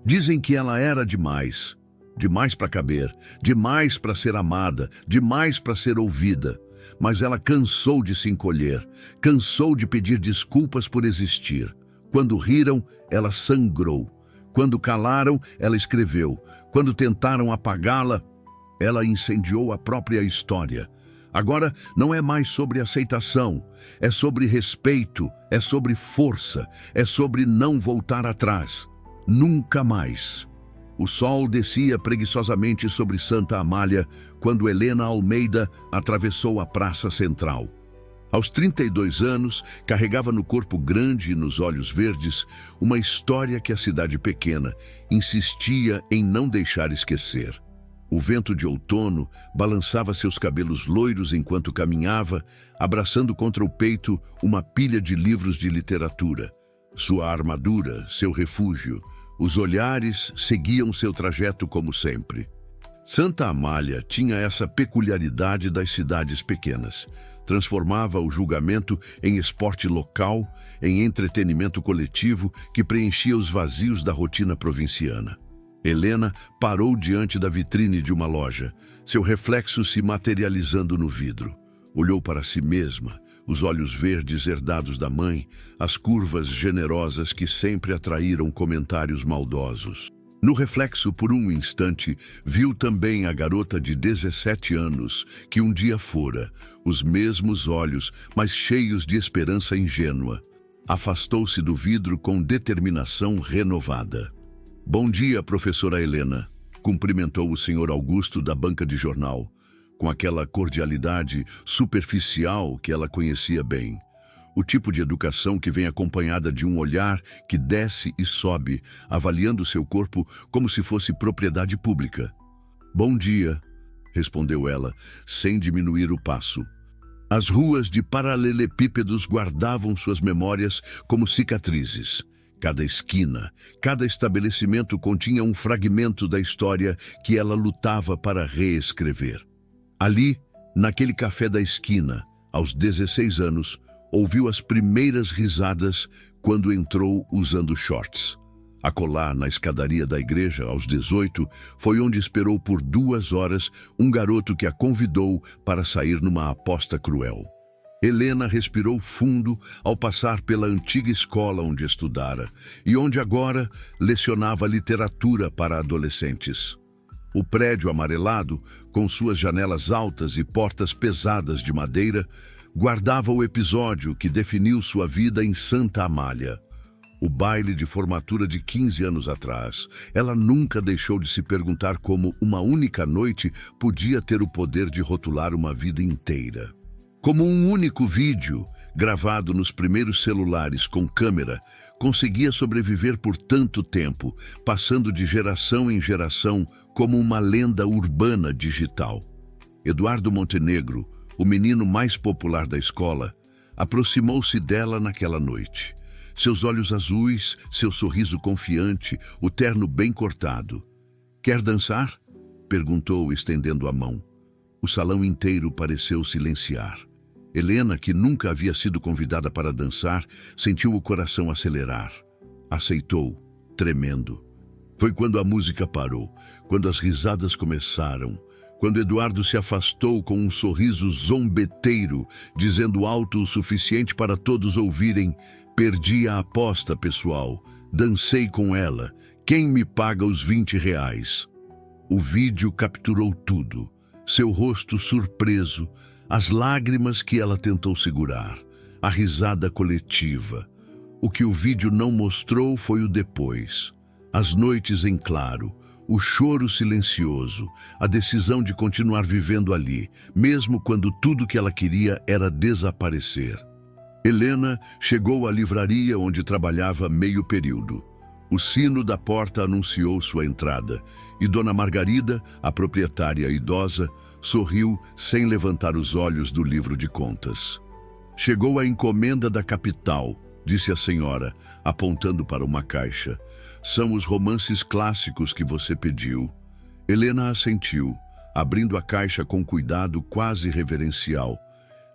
Dizem que ela era demais. Demais para caber, demais para ser amada, demais para ser ouvida. Mas ela cansou de se encolher, cansou de pedir desculpas por existir. Quando riram, ela sangrou. Quando calaram, ela escreveu. Quando tentaram apagá-la, ela incendiou a própria história. Agora não é mais sobre aceitação, é sobre respeito, é sobre força, é sobre não voltar atrás. Nunca mais. O sol descia preguiçosamente sobre Santa Amália quando Helena Almeida atravessou a Praça Central. Aos 32 anos, carregava no corpo grande e nos olhos verdes uma história que a cidade pequena insistia em não deixar esquecer. O vento de outono balançava seus cabelos loiros enquanto caminhava, abraçando contra o peito uma pilha de livros de literatura. Sua armadura, seu refúgio, os olhares seguiam seu trajeto como sempre. Santa Amália tinha essa peculiaridade das cidades pequenas. Transformava o julgamento em esporte local, em entretenimento coletivo que preenchia os vazios da rotina provinciana. Helena parou diante da vitrine de uma loja, seu reflexo se materializando no vidro. Olhou para si mesma, os olhos verdes herdados da mãe, as curvas generosas que sempre atraíram comentários maldosos. No reflexo, por um instante, viu também a garota de 17 anos, que um dia fora, os mesmos olhos, mas cheios de esperança ingênua. Afastou-se do vidro com determinação renovada. "Bom dia, professora Helena", cumprimentou o senhor Augusto da banca de jornal, com aquela cordialidade superficial que ela conhecia bem. O tipo de educação que vem acompanhada de um olhar que desce e sobe, avaliando seu corpo como se fosse propriedade pública. "Bom dia", respondeu ela, sem diminuir o passo. As ruas de paralelepípedos guardavam suas memórias como cicatrizes. Cada esquina, cada estabelecimento continha um fragmento da história que ela lutava para reescrever. Ali, naquele café da esquina, aos 16 anos, ouviu as primeiras risadas quando entrou usando shorts. Acolá, na escadaria da igreja, aos 18, foi onde esperou por 2 horas um garoto que a convidou para sair numa aposta cruel. Helena respirou fundo ao passar pela antiga escola onde estudara e onde agora lecionava literatura para adolescentes. O prédio amarelado, com suas janelas altas e portas pesadas de madeira, guardava o episódio que definiu sua vida em Santa Amália. O baile de formatura de 15 anos atrás. Ela nunca deixou de se perguntar como uma única noite podia ter o poder de rotular uma vida inteira. Como um único vídeo, gravado nos primeiros celulares com câmera, conseguia sobreviver por tanto tempo, passando de geração em geração como uma lenda urbana digital. Eduardo Montenegro, o menino mais popular da escola, aproximou-se dela naquela noite. Seus olhos azuis, seu sorriso confiante, o terno bem cortado. "Quer dançar?", perguntou, estendendo a mão. O salão inteiro pareceu silenciar. Helena, que nunca havia sido convidada para dançar, sentiu o coração acelerar. Aceitou, tremendo. Foi quando a música parou, quando as risadas começaram, quando Eduardo se afastou com um sorriso zombeteiro, dizendo alto o suficiente para todos ouvirem: "Perdi a aposta, pessoal. Dancei com ela. Quem me paga os R$ 20? O vídeo capturou tudo. Seu rosto surpreso, as lágrimas que ela tentou segurar, a risada coletiva. O que o vídeo não mostrou foi o depois. As noites em claro, o choro silencioso, a decisão de continuar vivendo ali, mesmo quando tudo que ela queria era desaparecer. Helena chegou à livraria onde trabalhava meio período. O sino da porta anunciou sua entrada e Dona Margarida, a proprietária idosa, sorriu sem levantar os olhos do livro de contas. "Chegou a encomenda da capital", disse a senhora, apontando para uma caixa. "São os romances clássicos que você pediu." Helena assentiu, abrindo a caixa com cuidado quase reverencial.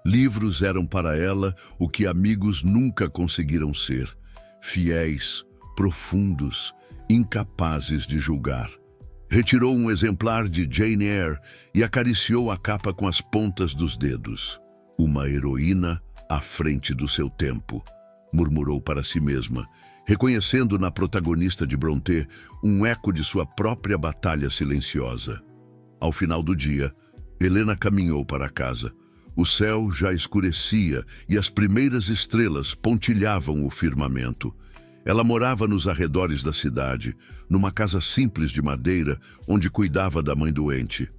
Livros eram para ela o que amigos nunca conseguiram ser: fiéis, profundos, incapazes de julgar. Retirou um exemplar de Jane Eyre e acariciou a capa com as pontas dos dedos. Uma heroína à frente do seu tempo, murmurou para si mesma, reconhecendo na protagonista de Brontë um eco de sua própria batalha silenciosa. Ao final do dia, Helena caminhou para casa. O céu já escurecia e as primeiras estrelas pontilhavam o firmamento. Ela morava nos arredores da cidade, numa casa simples de madeira, onde cuidava da mãe doente.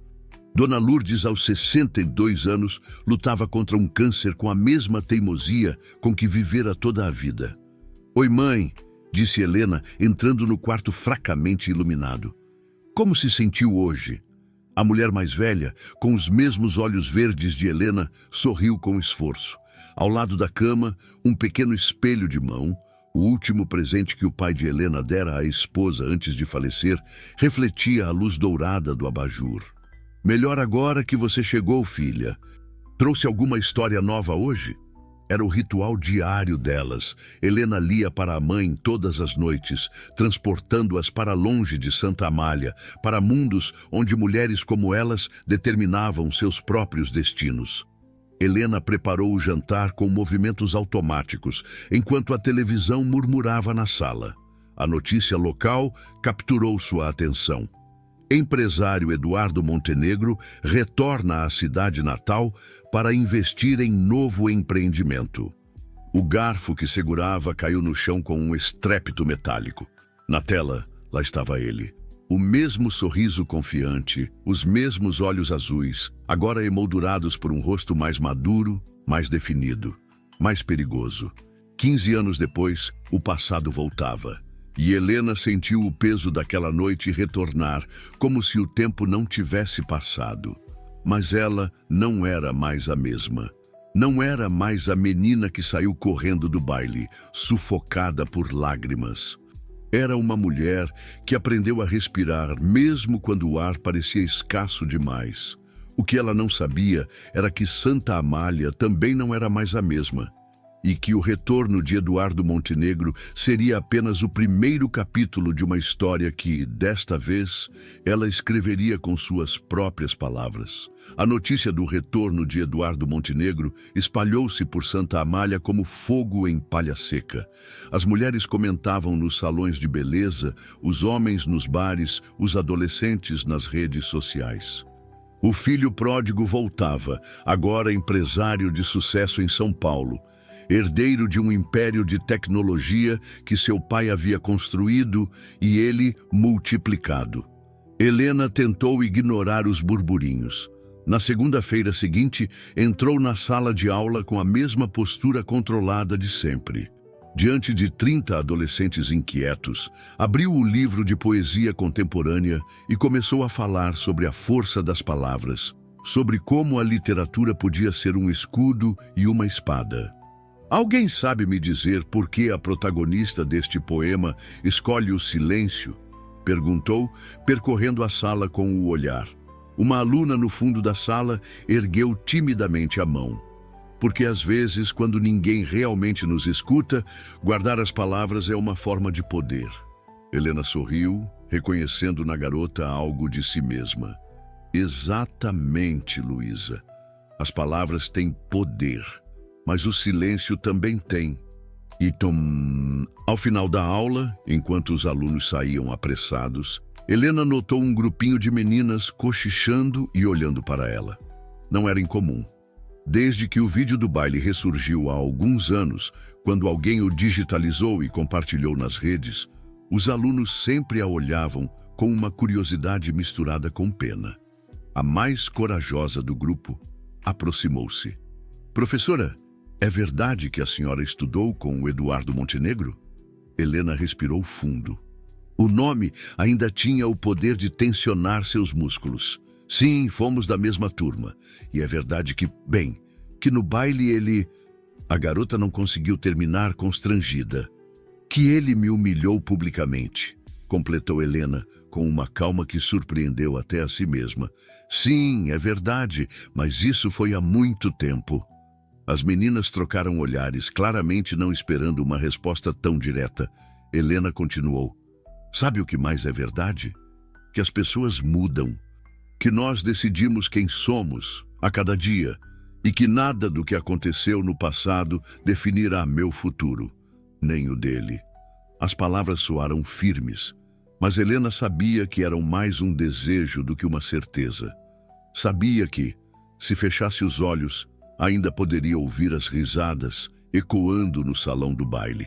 Dona Lourdes, aos 62 anos, lutava contra um câncer com a mesma teimosia com que vivera toda a vida. "Oi, mãe", disse Helena, entrando no quarto fracamente iluminado. "Como se sentiu hoje?" A mulher mais velha, com os mesmos olhos verdes de Helena, sorriu com esforço. Ao lado da cama, um pequeno espelho de mão, o último presente que o pai de Helena dera à esposa antes de falecer, refletia a luz dourada do abajur. "Melhor agora que você chegou, filha. Trouxe alguma história nova hoje?" Era o ritual diário delas. Helena lia para a mãe todas as noites, transportando-as para longe de Santa Amália, para mundos onde mulheres como elas determinavam seus próprios destinos. Helena preparou o jantar com movimentos automáticos, enquanto a televisão murmurava na sala. A notícia local capturou sua atenção. Empresário Eduardo Montenegro retorna à cidade natal para investir em novo empreendimento. O garfo que segurava caiu no chão com um estrépito metálico. Na tela, lá estava ele. O mesmo sorriso confiante, os mesmos olhos azuis, agora emoldurados por um rosto mais maduro, mais definido, mais perigoso. 15 anos depois, o passado voltava. E Helena sentiu o peso daquela noite retornar, como se o tempo não tivesse passado. Mas ela não era mais a mesma. Não era mais a menina que saiu correndo do baile, sufocada por lágrimas. Era uma mulher que aprendeu a respirar mesmo quando o ar parecia escasso demais. O que ela não sabia era que Santa Amália também não era mais a mesma. E que o retorno de Eduardo Montenegro seria apenas o primeiro capítulo de uma história que, desta vez, ela escreveria com suas próprias palavras. A notícia do retorno de Eduardo Montenegro espalhou-se por Santa Amália como fogo em palha seca. As mulheres comentavam nos salões de beleza, os homens nos bares, os adolescentes nas redes sociais. O filho pródigo voltava, agora empresário de sucesso em São Paulo, herdeiro de um império de tecnologia que seu pai havia construído e ele multiplicado. Helena tentou ignorar os burburinhos. Na segunda-feira seguinte, entrou na sala de aula com a mesma postura controlada de sempre. Diante de 30 adolescentes inquietos, abriu o livro de poesia contemporânea e começou a falar sobre a força das palavras, sobre como a literatura podia ser um escudo e uma espada. "Alguém sabe me dizer por que a protagonista deste poema escolhe o silêncio?" perguntou, percorrendo a sala com o olhar. Uma aluna no fundo da sala ergueu timidamente a mão. Porque às vezes, quando ninguém realmente nos escuta, guardar as palavras é uma forma de poder. Helena sorriu, reconhecendo na garota algo de si mesma. Exatamente, Luísa. As palavras têm poder. Mas o silêncio também tem. Ao final da aula, enquanto os alunos saíam apressados, Helena notou um grupinho de meninas cochichando e olhando para ela. Não era incomum. Desde que o vídeo do baile ressurgiu há alguns anos, quando alguém o digitalizou e compartilhou nas redes, os alunos sempre a olhavam com uma curiosidade misturada com pena. A mais corajosa do grupo aproximou-se. "Professora, é verdade que a senhora estudou com o Eduardo Montenegro?" Helena respirou fundo. O nome ainda tinha o poder de tensionar seus músculos. "Sim, fomos da mesma turma. E é verdade que no baile ele..." A garota não conseguiu terminar, constrangida. "Que ele me humilhou publicamente", completou Helena, com uma calma que surpreendeu até a si mesma. "Sim, é verdade, mas isso foi há muito tempo." As meninas trocaram olhares, claramente não esperando uma resposta tão direta. Helena continuou. Sabe o que mais é verdade? Que as pessoas mudam, que nós decidimos quem somos a cada dia e que nada do que aconteceu no passado definirá meu futuro, nem o dele. As palavras soaram firmes, mas Helena sabia que eram mais um desejo do que uma certeza. Sabia que, se fechasse os olhos, ainda poderia ouvir as risadas ecoando no salão do baile.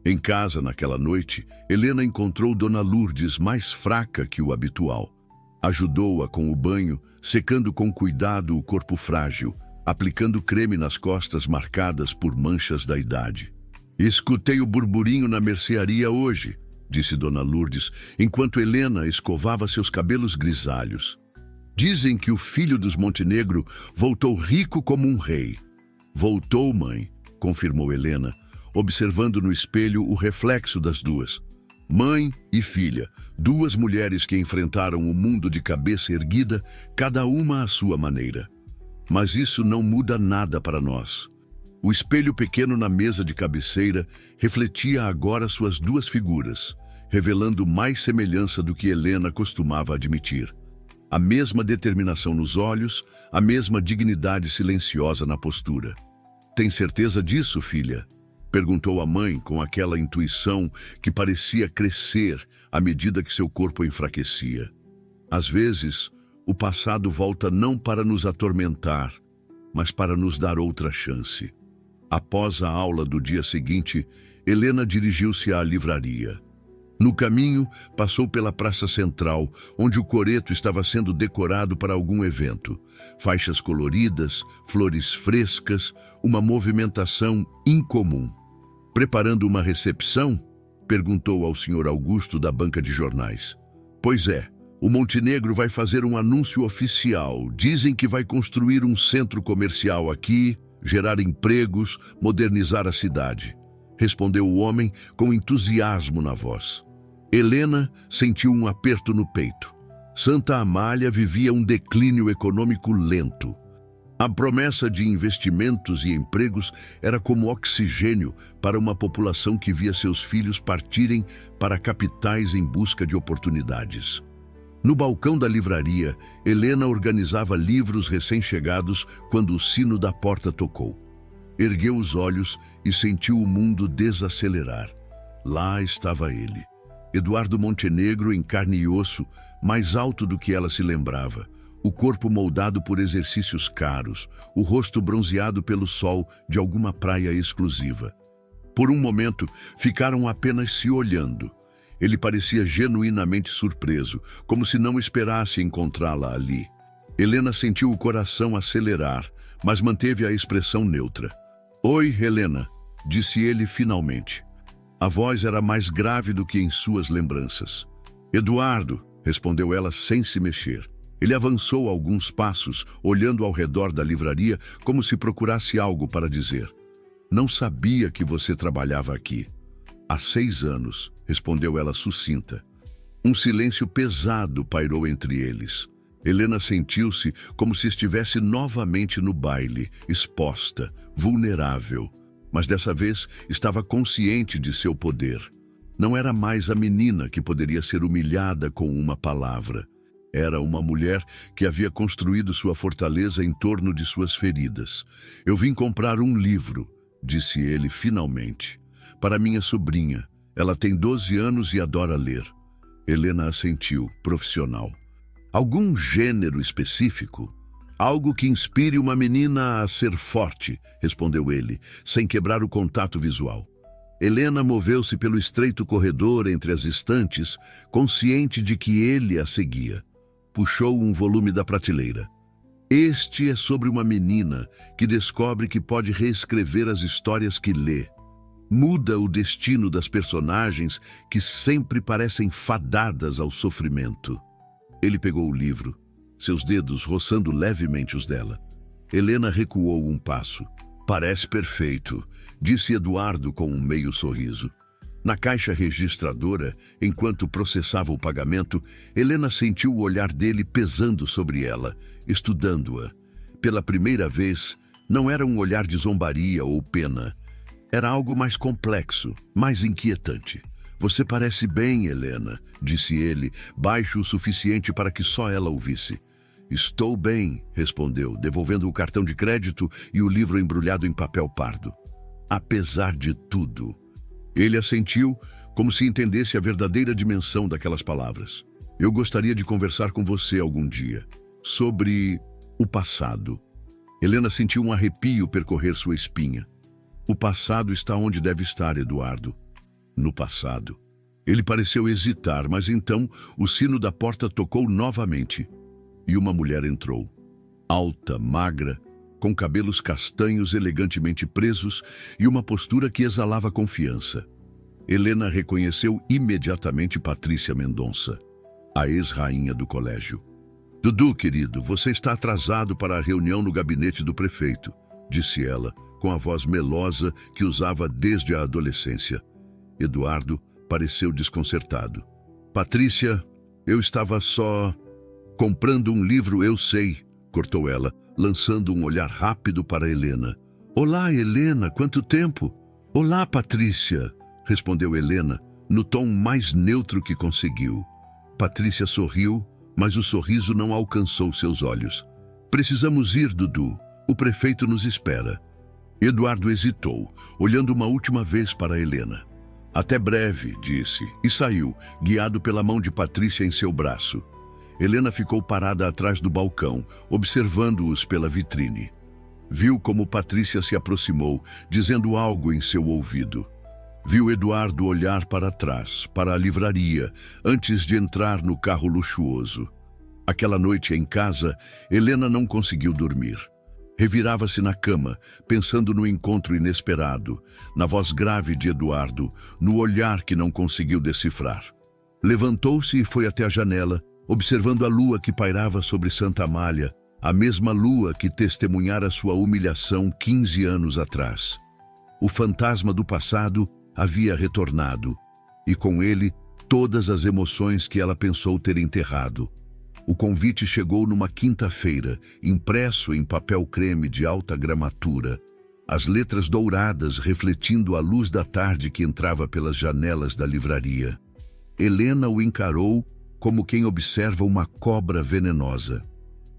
Em casa, naquela noite, Helena encontrou Dona Lourdes mais fraca que o habitual. Ajudou-a com o banho, secando com cuidado o corpo frágil, aplicando creme nas costas marcadas por manchas da idade. "Escutei o burburinho na mercearia hoje", disse Dona Lourdes, enquanto Helena escovava seus cabelos grisalhos. "Dizem que o filho dos Montenegro voltou rico como um rei." "Voltou, mãe", confirmou Helena, observando no espelho o reflexo das duas. Mãe e filha, duas mulheres que enfrentaram o mundo de cabeça erguida, cada uma à sua maneira. Mas isso não muda nada para nós. O espelho pequeno na mesa de cabeceira refletia agora suas duas figuras, revelando mais semelhança do que Helena costumava admitir. A mesma determinação nos olhos, a mesma dignidade silenciosa na postura. "Tem certeza disso, filha?" perguntou a mãe com aquela intuição que parecia crescer à medida que seu corpo enfraquecia. Às vezes, o passado volta não para nos atormentar, mas para nos dar outra chance. Após a aula do dia seguinte, Helena dirigiu-se à livraria. No caminho, passou pela praça central, onde o coreto estava sendo decorado para algum evento. Faixas coloridas, flores frescas, uma movimentação incomum. "Preparando uma recepção?" perguntou ao Sr. Augusto da banca de jornais. "Pois é, o Montenegro vai fazer um anúncio oficial. Dizem que vai construir um centro comercial aqui, gerar empregos, modernizar a cidade", respondeu o homem com entusiasmo na voz. Helena sentiu um aperto no peito. Santa Amália vivia um declínio econômico lento. A promessa de investimentos e empregos era como oxigênio para uma população que via seus filhos partirem para capitais em busca de oportunidades. No balcão da livraria, Helena organizava livros recém-chegados quando o sino da porta tocou. Ergueu os olhos e sentiu o mundo desacelerar. Lá estava ele, Eduardo Montenegro em carne e osso, mais alto do que ela se lembrava, o corpo moldado por exercícios caros, o rosto bronzeado pelo sol de alguma praia exclusiva. Por um momento, ficaram apenas se olhando. Ele parecia genuinamente surpreso, como se não esperasse encontrá-la ali. Helena sentiu o coração acelerar, mas manteve a expressão neutra. "Oi, Helena", disse ele finalmente. A voz era mais grave do que em suas lembranças. "Eduardo", respondeu ela sem se mexer. Ele avançou alguns passos, olhando ao redor da livraria como se procurasse algo para dizer. "Não sabia que você trabalhava aqui." "Há 6 anos", respondeu ela sucinta. Um silêncio pesado pairou entre eles. Helena sentiu-se como se estivesse novamente no baile, exposta, vulnerável, mas dessa vez estava consciente de seu poder. Não era mais a menina que poderia ser humilhada com uma palavra. Era uma mulher que havia construído sua fortaleza em torno de suas feridas. "Eu vim comprar um livro", disse ele finalmente, "para minha sobrinha. Ela tem 12 anos e adora ler." Helena assentiu, profissional. "Algum gênero específico?" "Algo que inspire uma menina a ser forte", respondeu ele, sem quebrar o contato visual. Helena moveu-se pelo estreito corredor entre as estantes, consciente de que ele a seguia. Puxou um volume da prateleira. Este é sobre uma menina que descobre que pode reescrever as histórias que lê. Muda o destino das personagens que sempre parecem fadadas ao sofrimento. Ele pegou o livro, seus dedos roçando levemente os dela. Helena recuou um passo. "Parece perfeito", disse Eduardo com um meio sorriso. Na caixa registradora, enquanto processava o pagamento, Helena sentiu o olhar dele pesando sobre ela, estudando-a. Pela primeira vez, não era um olhar de zombaria ou pena. Era algo mais complexo, mais inquietante. Você parece bem, Helena, disse ele, baixo o suficiente para que só ela ouvisse. Estou bem, respondeu, devolvendo o cartão de crédito e o livro embrulhado em papel pardo. Apesar de tudo. Ele assentiu, como se entendesse a verdadeira dimensão daquelas palavras. Eu gostaria de conversar com você algum dia. Sobre o passado. Helena sentiu um arrepio percorrer sua espinha. O passado está onde deve estar, Eduardo. No passado. Ele pareceu hesitar, mas então o sino da porta tocou novamente. E uma mulher entrou. Alta, magra, com cabelos castanhos elegantemente presos e uma postura que exalava confiança. Helena reconheceu imediatamente Patrícia Mendonça, a ex-rainha do colégio. Dudu, querido, você está atrasado para a reunião no gabinete do prefeito, disse ela, com a voz melosa que usava desde a adolescência. Eduardo pareceu desconcertado. Patrícia, eu estava só... comprando um livro, eu sei, cortou ela, lançando um olhar rápido para Helena. Olá, Helena, quanto tempo? Olá, Patrícia, respondeu Helena, no tom mais neutro que conseguiu. Patrícia sorriu, mas o sorriso não alcançou seus olhos. Precisamos ir, Dudu. O prefeito nos espera. Eduardo hesitou, olhando uma última vez para Helena. Até breve, disse, e saiu, guiado pela mão de Patrícia em seu braço. Helena ficou parada atrás do balcão, observando-os pela vitrine. Viu como Patrícia se aproximou, dizendo algo em seu ouvido. Viu Eduardo olhar para trás, para a livraria, antes de entrar no carro luxuoso. Aquela noite em casa, Helena não conseguiu dormir. Revirava-se na cama, pensando no encontro inesperado, na voz grave de Eduardo, no olhar que não conseguiu decifrar. Levantou-se e foi até a janela, observando a lua que pairava sobre Santa Amália, a mesma lua que testemunhara sua humilhação 15 anos atrás. O fantasma do passado havia retornado, e com ele todas as emoções que ela pensou ter enterrado. O convite chegou numa quinta-feira, impresso em papel creme de alta gramatura, as letras douradas refletindo a luz da tarde que entrava pelas janelas da livraria. Helena o encarou como quem observa uma cobra venenosa.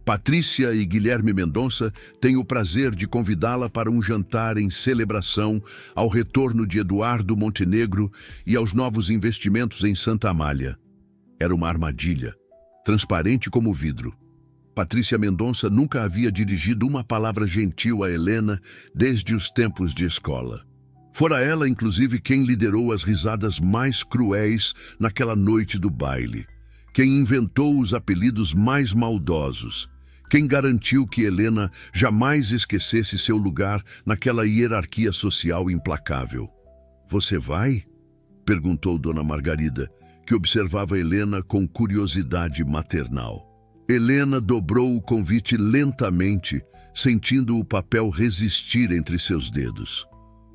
Patrícia e Guilherme Mendonça têm o prazer de convidá-la para um jantar em celebração ao retorno de Eduardo Montenegro e aos novos investimentos em Santa Amália. Era uma armadilha, transparente como vidro. Patrícia Mendonça nunca havia dirigido uma palavra gentil a Helena desde os tempos de escola. Fora ela, inclusive, quem liderou as risadas mais cruéis naquela noite do baile. Quem inventou os apelidos mais maldosos, quem garantiu que Helena jamais esquecesse seu lugar naquela hierarquia social implacável. Você vai? Perguntou Dona Margarida, que observava Helena com curiosidade maternal. Helena dobrou o convite lentamente, sentindo o papel resistir entre seus dedos.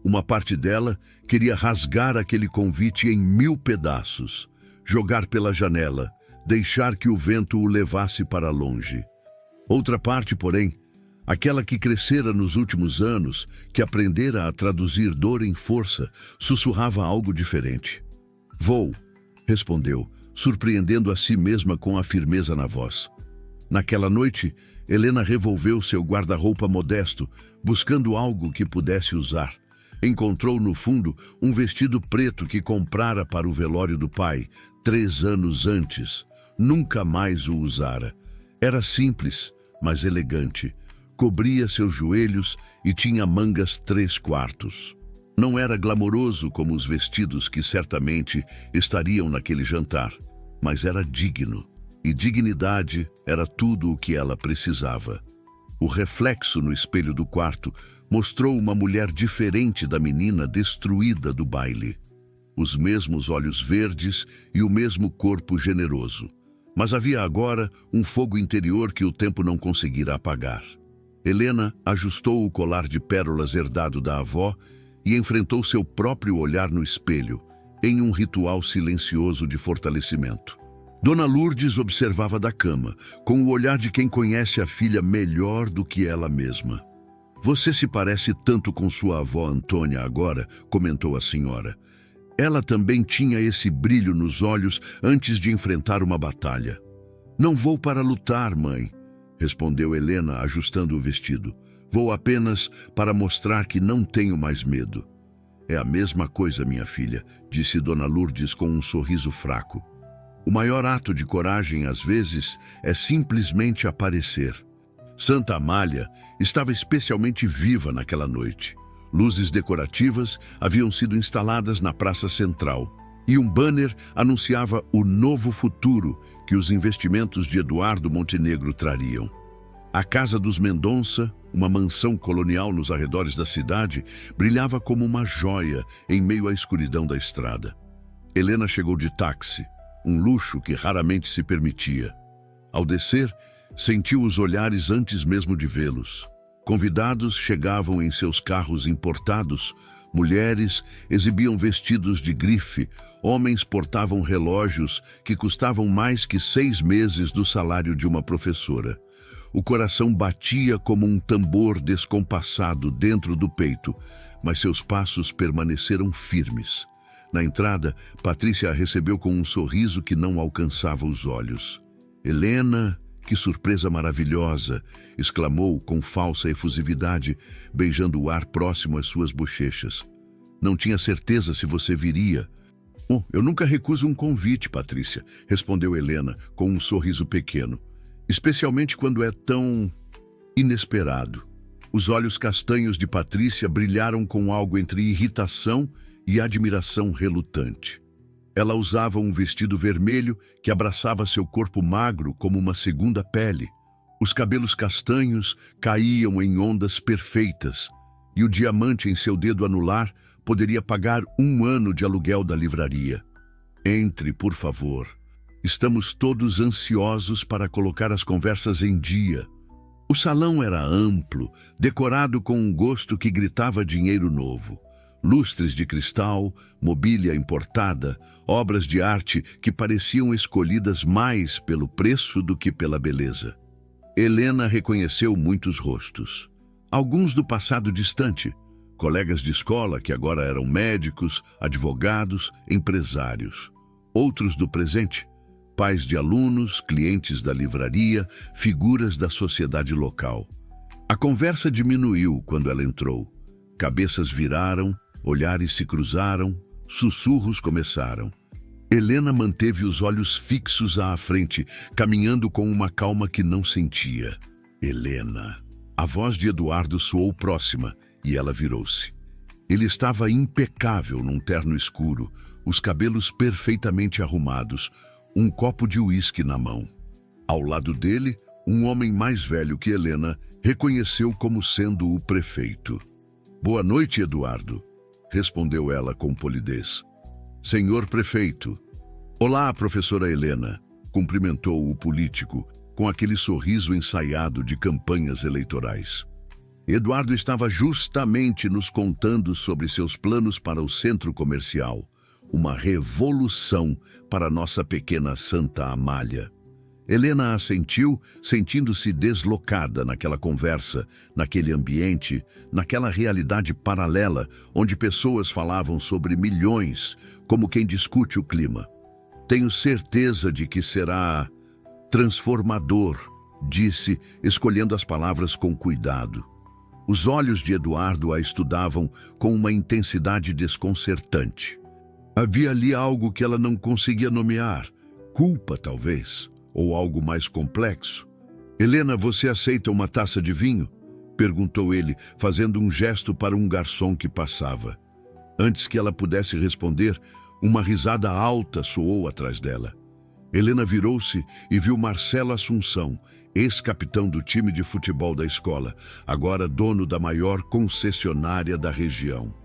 Uma parte dela queria rasgar aquele convite em 1000 pedaços, jogar pela janela, deixar que o vento o levasse para longe. Outra parte, porém, aquela que crescera nos últimos anos, que aprendera a traduzir dor em força, sussurrava algo diferente. Vou, respondeu, surpreendendo a si mesma com a firmeza na voz. Naquela noite, Helena revolveu seu guarda-roupa modesto, buscando algo que pudesse usar. Encontrou no fundo um vestido preto que comprara para o velório do pai, 3 anos antes. Nunca mais o usara. Era simples, mas elegante. Cobria seus joelhos e tinha mangas 3/4. Não era glamouroso como os vestidos que certamente estariam naquele jantar, mas era digno. E dignidade era tudo o que ela precisava. O reflexo no espelho do quarto mostrou uma mulher diferente da menina destruída do baile. Os mesmos olhos verdes e o mesmo corpo generoso. Mas havia agora um fogo interior que o tempo não conseguira apagar. Helena ajustou o colar de pérolas herdado da avó e enfrentou seu próprio olhar no espelho, em um ritual silencioso de fortalecimento. Dona Lourdes observava da cama, com o olhar de quem conhece a filha melhor do que ela mesma. Você se parece tanto com sua avó Antônia agora, comentou a senhora. Ela também tinha esse brilho nos olhos antes de enfrentar uma batalha. Não vou para lutar, mãe, respondeu Helena, ajustando o vestido. Vou apenas para mostrar que não tenho mais medo. É a mesma coisa, minha filha, disse Dona Lourdes com um sorriso fraco. O maior ato de coragem, às vezes, é simplesmente aparecer. Santa Amália estava especialmente viva naquela noite. Luzes decorativas haviam sido instaladas na praça central e um banner anunciava o novo futuro que os investimentos de Eduardo Montenegro trariam. A Casa dos Mendonça, uma mansão colonial nos arredores da cidade, brilhava como uma joia em meio à escuridão da estrada. Helena chegou de táxi, um luxo que raramente se permitia. Ao descer, sentiu os olhares antes mesmo de vê-los. Convidados chegavam em seus carros importados, mulheres exibiam vestidos de grife, homens portavam relógios que custavam mais que 6 meses do salário de uma professora. O coração batia como um tambor descompassado dentro do peito, mas seus passos permaneceram firmes. Na entrada, Patrícia a recebeu com um sorriso que não alcançava os olhos. Helena, que surpresa maravilhosa! Exclamou com falsa efusividade, beijando o ar próximo às suas bochechas. Não tinha certeza se você viria. Oh, eu nunca recuso um convite, Patrícia, respondeu Helena com um sorriso pequeno. Especialmente quando é tão inesperado. Os olhos castanhos de Patrícia brilharam com algo entre irritação e admiração relutante. Ela usava um vestido vermelho que abraçava seu corpo magro como uma segunda pele. Os cabelos castanhos caíam em ondas perfeitas, e o diamante em seu dedo anular poderia pagar 1 ano de aluguel da livraria. Entre, por favor. Estamos todos ansiosos para colocar as conversas em dia. O salão era amplo, decorado com um gosto que gritava dinheiro novo. Lustres de cristal, mobília importada, obras de arte que pareciam escolhidas mais pelo preço do que pela beleza. Helena reconheceu muitos rostos. Alguns do passado distante, colegas de escola que agora eram médicos, advogados, empresários. Outros do presente, pais de alunos, clientes da livraria, figuras da sociedade local. A conversa diminuiu quando ela entrou. Cabeças viraram, olhares se cruzaram, sussurros começaram. Helena manteve os olhos fixos à frente, caminhando com uma calma que não sentia. Helena. A voz de Eduardo soou próxima e ela virou-se. Ele estava impecável num terno escuro, os cabelos perfeitamente arrumados, um copo de uísque na mão. Ao lado dele, um homem mais velho que Helena reconheceu como sendo o prefeito. Boa noite, Eduardo, respondeu ela com polidez. Senhor prefeito. Olá, professora Helena, cumprimentou o político com aquele sorriso ensaiado de campanhas eleitorais. Eduardo estava justamente nos contando sobre seus planos para o centro comercial. Uma revolução para nossa pequena Santa Amália. Helena assentiu, sentindo-se deslocada naquela conversa, naquele ambiente, naquela realidade paralela, onde pessoas falavam sobre milhões, como quem discute o clima. Tenho certeza de que será transformador, disse, escolhendo as palavras com cuidado. Os olhos de Eduardo a estudavam com uma intensidade desconcertante. Havia ali algo que ela não conseguia nomear. Culpa, talvez, ou algo mais complexo. Helena, você aceita uma taça de vinho? Perguntou ele, fazendo um gesto para um garçom que passava. Antes que ela pudesse responder, uma risada alta soou atrás dela. Helena virou-se e viu Marcelo Assunção, ex-capitão do time de futebol da escola, agora dono da maior concessionária da região.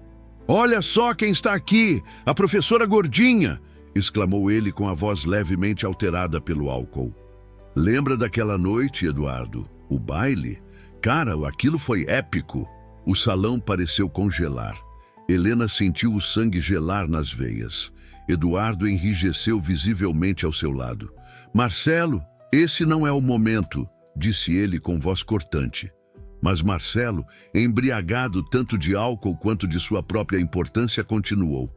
Olha só quem está aqui, a professora Gordinha, exclamou ele com a voz levemente alterada pelo álcool. Lembra daquela noite, Eduardo? O baile? Cara, aquilo foi épico. O salão pareceu congelar. Helena sentiu o sangue gelar nas veias. Eduardo enrijeceu visivelmente ao seu lado. Marcelo, esse não é o momento, disse ele com voz cortante. Mas Marcelo, embriagado tanto de álcool quanto de sua própria importância, continuou.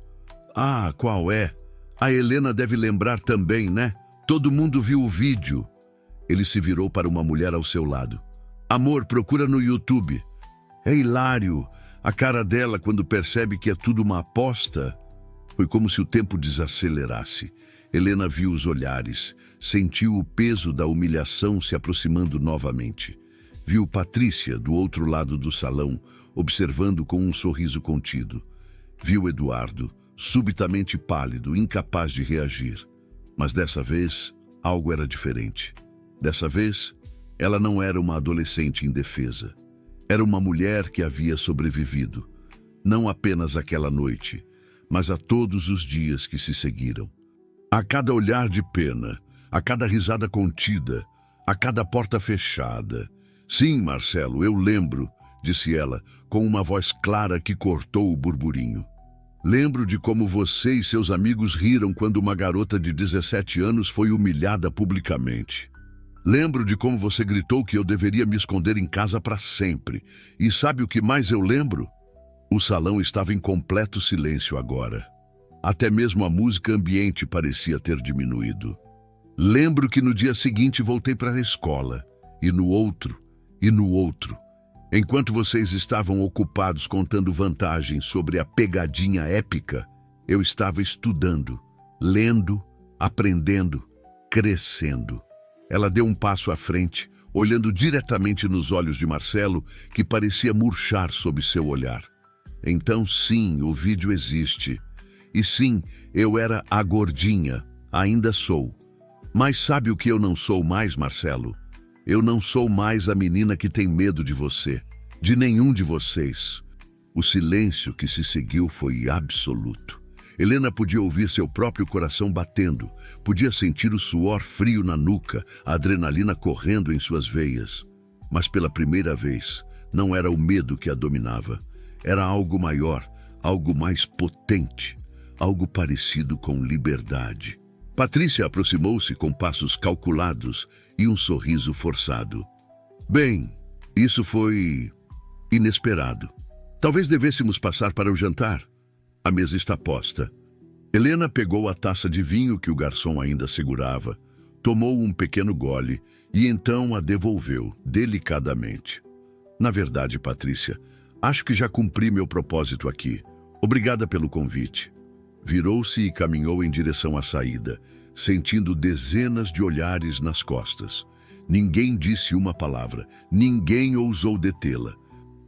Ah, qual é? A Helena deve lembrar também, né? Todo mundo viu o vídeo. Ele se virou para uma mulher ao seu lado. Amor, procura no YouTube. É hilário. A cara dela quando percebe que é tudo uma aposta. Foi como se o tempo desacelerasse. Helena viu os olhares, sentiu o peso da humilhação se aproximando novamente. Viu Patrícia do outro lado do salão, observando com um sorriso contido. Viu Eduardo, subitamente pálido, incapaz de reagir. Mas dessa vez, algo era diferente. Dessa vez, ela não era uma adolescente indefesa. Era uma mulher que havia sobrevivido, não apenas àquela noite, mas a todos os dias que se seguiram. A cada olhar de pena, a cada risada contida, a cada porta fechada. Sim, Marcelo, eu lembro, disse ela, com uma voz clara que cortou o burburinho. Lembro de como você e seus amigos riram quando uma garota de 17 anos foi humilhada publicamente. Lembro de como você gritou que eu deveria me esconder em casa para sempre. E sabe o que mais eu lembro? O salão estava em completo silêncio agora. Até mesmo a música ambiente parecia ter diminuído. Lembro que no dia seguinte voltei para a escola, e no outro, Enquanto vocês estavam ocupados contando vantagens sobre a pegadinha épica, eu estava estudando, lendo, aprendendo, crescendo. Ela deu um passo à frente, olhando diretamente nos olhos de Marcelo, que parecia murchar sob seu olhar. Então, sim, o vídeo existe. E sim, eu era a gordinha, ainda sou. Mas sabe o que eu não sou mais, Marcelo? Eu não sou mais a menina que tem medo de você, de nenhum de vocês. O silêncio que se seguiu foi absoluto. Helena podia ouvir seu próprio coração batendo, podia sentir o suor frio na nuca, a adrenalina correndo em suas veias. Mas pela primeira vez, não era o medo que a dominava. Era algo maior, algo mais potente, algo parecido com liberdade. Patrícia aproximou-se com passos calculados e um sorriso forçado. Bem, isso foi inesperado. Talvez devêssemos passar para o jantar. A mesa está posta. Helena pegou a taça de vinho que o garçom ainda segurava, tomou um pequeno gole e então a devolveu, delicadamente. Na verdade, Patrícia, acho que já cumpri meu propósito aqui. Obrigada pelo convite. Virou-se e caminhou em direção à saída, sentindo dezenas de olhares nas costas. Ninguém disse uma palavra, ninguém ousou detê-la.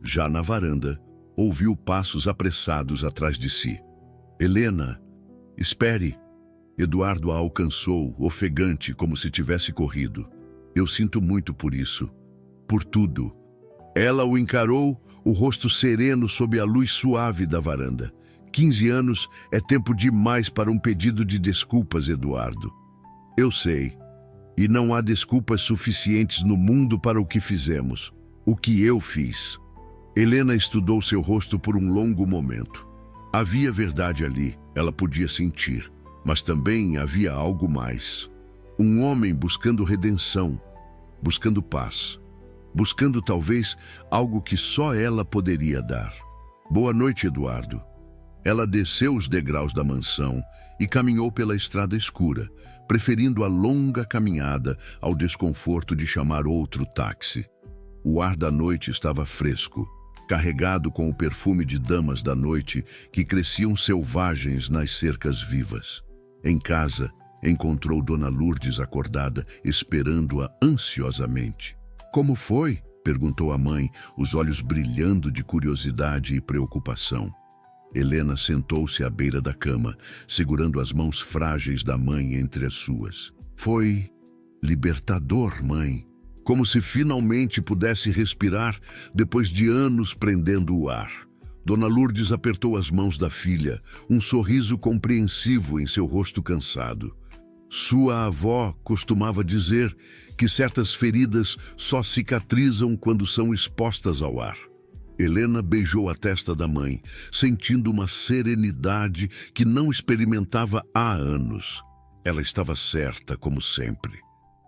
Já na varanda, ouviu passos apressados atrás de si. Helena, espere! Eduardo a alcançou, ofegante, como se tivesse corrido. Eu sinto muito por isso. Por tudo. Ela o encarou, o rosto sereno sob a luz suave da varanda. 15 anos é tempo demais para um pedido de desculpas, Eduardo. Eu sei. E não há desculpas suficientes no mundo para o que fizemos. O que eu fiz. Helena estudou seu rosto por um longo momento. Havia verdade ali, ela podia sentir. Mas também havia algo mais. Um homem buscando redenção, buscando paz, buscando talvez algo que só ela poderia dar. Boa noite, Eduardo. Ela desceu os degraus da mansão e caminhou pela estrada escura, preferindo a longa caminhada ao desconforto de chamar outro táxi. O ar da noite estava fresco, carregado com o perfume de damas da noite que cresciam selvagens nas cercas vivas. Em casa, encontrou Dona Lourdes acordada, esperando-a ansiosamente. Como foi? Perguntou a mãe, os olhos brilhando de curiosidade e preocupação. Helena sentou-se à beira da cama, segurando as mãos frágeis da mãe entre as suas. Foi libertador, mãe. Como se finalmente pudesse respirar depois de anos prendendo o ar. Dona Lourdes apertou as mãos da filha, um sorriso compreensivo em seu rosto cansado. Sua avó costumava dizer que certas feridas só cicatrizam quando são expostas ao ar. Helena beijou a testa da mãe, sentindo uma serenidade que não experimentava há anos. Ela estava certa, como sempre.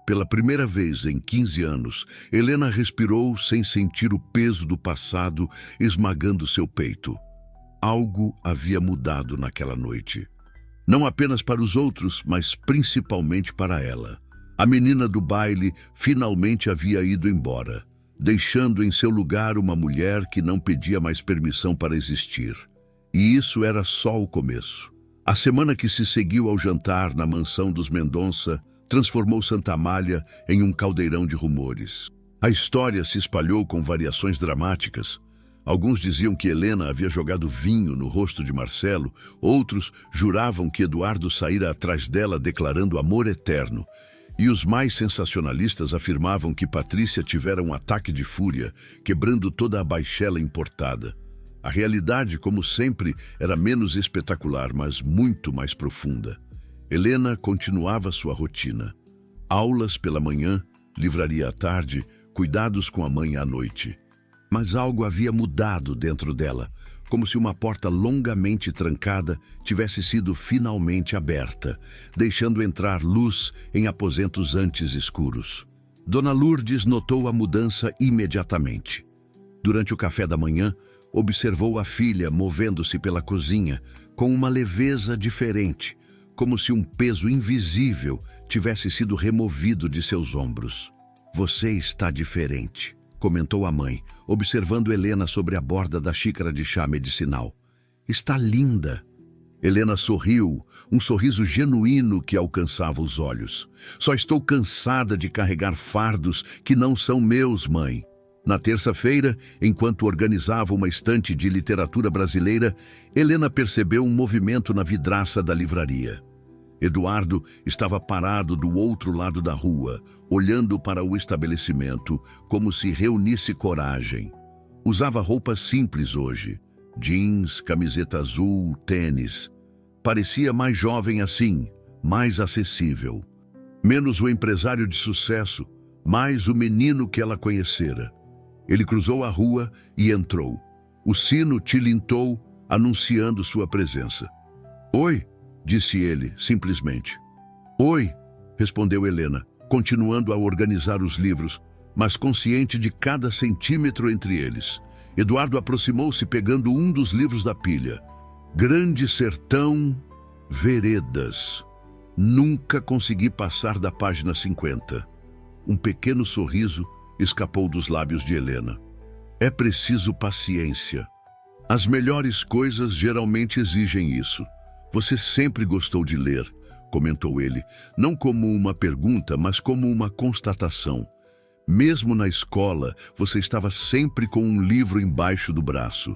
Pela primeira vez em 15 anos, Helena respirou sem sentir o peso do passado esmagando seu peito. Algo havia mudado naquela noite. Não apenas para os outros, mas principalmente para ela. A menina do baile finalmente havia ido embora, deixando em seu lugar uma mulher que não pedia mais permissão para existir. E isso era só o começo. A semana que se seguiu ao jantar na mansão dos Mendonça transformou Santa Amália em um caldeirão de rumores. A história se espalhou com variações dramáticas. Alguns diziam que Helena havia jogado vinho no rosto de Marcelo, outros juravam que Eduardo saíra atrás dela declarando amor eterno. E os mais sensacionalistas afirmavam que Patrícia tivera um ataque de fúria, quebrando toda a baixela importada. A realidade, como sempre, era menos espetacular, mas muito mais profunda. Helena continuava sua rotina. Aulas pela manhã, livraria à tarde, cuidados com a mãe à noite. Mas algo havia mudado dentro dela, como se uma porta longamente trancada tivesse sido finalmente aberta, deixando entrar luz em aposentos antes escuros. Dona Lourdes notou a mudança imediatamente. Durante o café da manhã, observou a filha movendo-se pela cozinha com uma leveza diferente, como se um peso invisível tivesse sido removido de seus ombros. "Você está diferente", comentou a mãe, observando Helena sobre a borda da xícara de chá medicinal. "Está linda." Helena sorriu, um sorriso genuíno que alcançava os olhos. "Só estou cansada de carregar fardos que não são meus, mãe." Na terça-feira, enquanto organizava uma estante de literatura brasileira, Helena percebeu um movimento na vidraça da livraria. Eduardo estava parado do outro lado da rua, olhando para o estabelecimento, como se reunisse coragem. Usava roupas simples hoje, jeans, camiseta azul, tênis. Parecia mais jovem assim, mais acessível. Menos o empresário de sucesso, mais o menino que ela conhecera. Ele cruzou a rua e entrou. O sino tilintou, anunciando sua presença. "Oi", disse ele, simplesmente. "Oi", respondeu Helena, continuando a organizar os livros, mas consciente de cada centímetro entre eles. Eduardo aproximou-se pegando um dos livros da pilha. "Grande Sertão, Veredas." Nunca consegui passar da página 50. Um pequeno sorriso escapou dos lábios de Helena. "É preciso paciência. As melhores coisas geralmente exigem isso. Você sempre gostou de ler", comentou ele, não como uma pergunta, mas como uma constatação. "Mesmo na escola, você estava sempre com um livro embaixo do braço."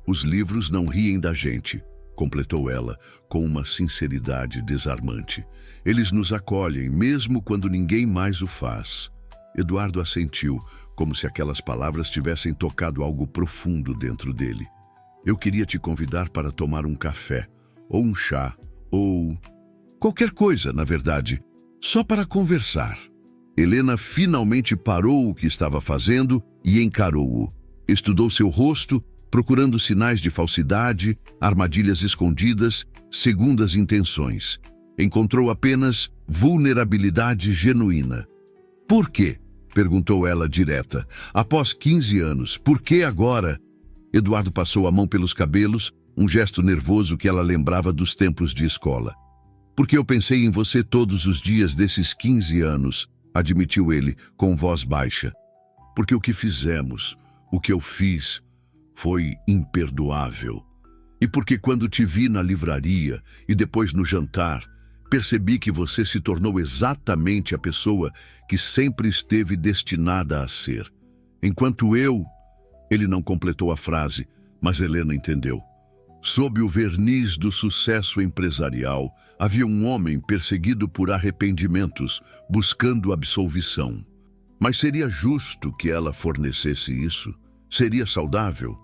"Os livros não riem da gente", completou ela, com uma sinceridade desarmante. "Eles nos acolhem, mesmo quando ninguém mais o faz." Eduardo assentiu, como se aquelas palavras tivessem tocado algo profundo dentro dele. "Eu queria te convidar para tomar um café, ou um chá, ou qualquer coisa, na verdade, só para conversar." Helena finalmente parou o que estava fazendo e encarou-o. Estudou seu rosto, procurando sinais de falsidade, armadilhas escondidas, segundas intenções. Encontrou apenas vulnerabilidade genuína. "Por quê?", perguntou ela direta. "Após 15 anos, por que agora?" Eduardo passou a mão pelos cabelos, um gesto nervoso que ela lembrava dos tempos de escola. "Porque eu pensei em você todos os dias desses 15 anos, admitiu ele, com voz baixa. "Porque o que fizemos, o que eu fiz, foi imperdoável. E porque quando te vi na livraria e depois no jantar, percebi que você se tornou exatamente a pessoa que sempre esteve destinada a ser. Enquanto eu..." Ele não completou a frase, mas Helena entendeu. Sob o verniz do sucesso empresarial, havia um homem perseguido por arrependimentos, buscando absolvição. Mas seria justo que ela fornecesse isso? Seria saudável?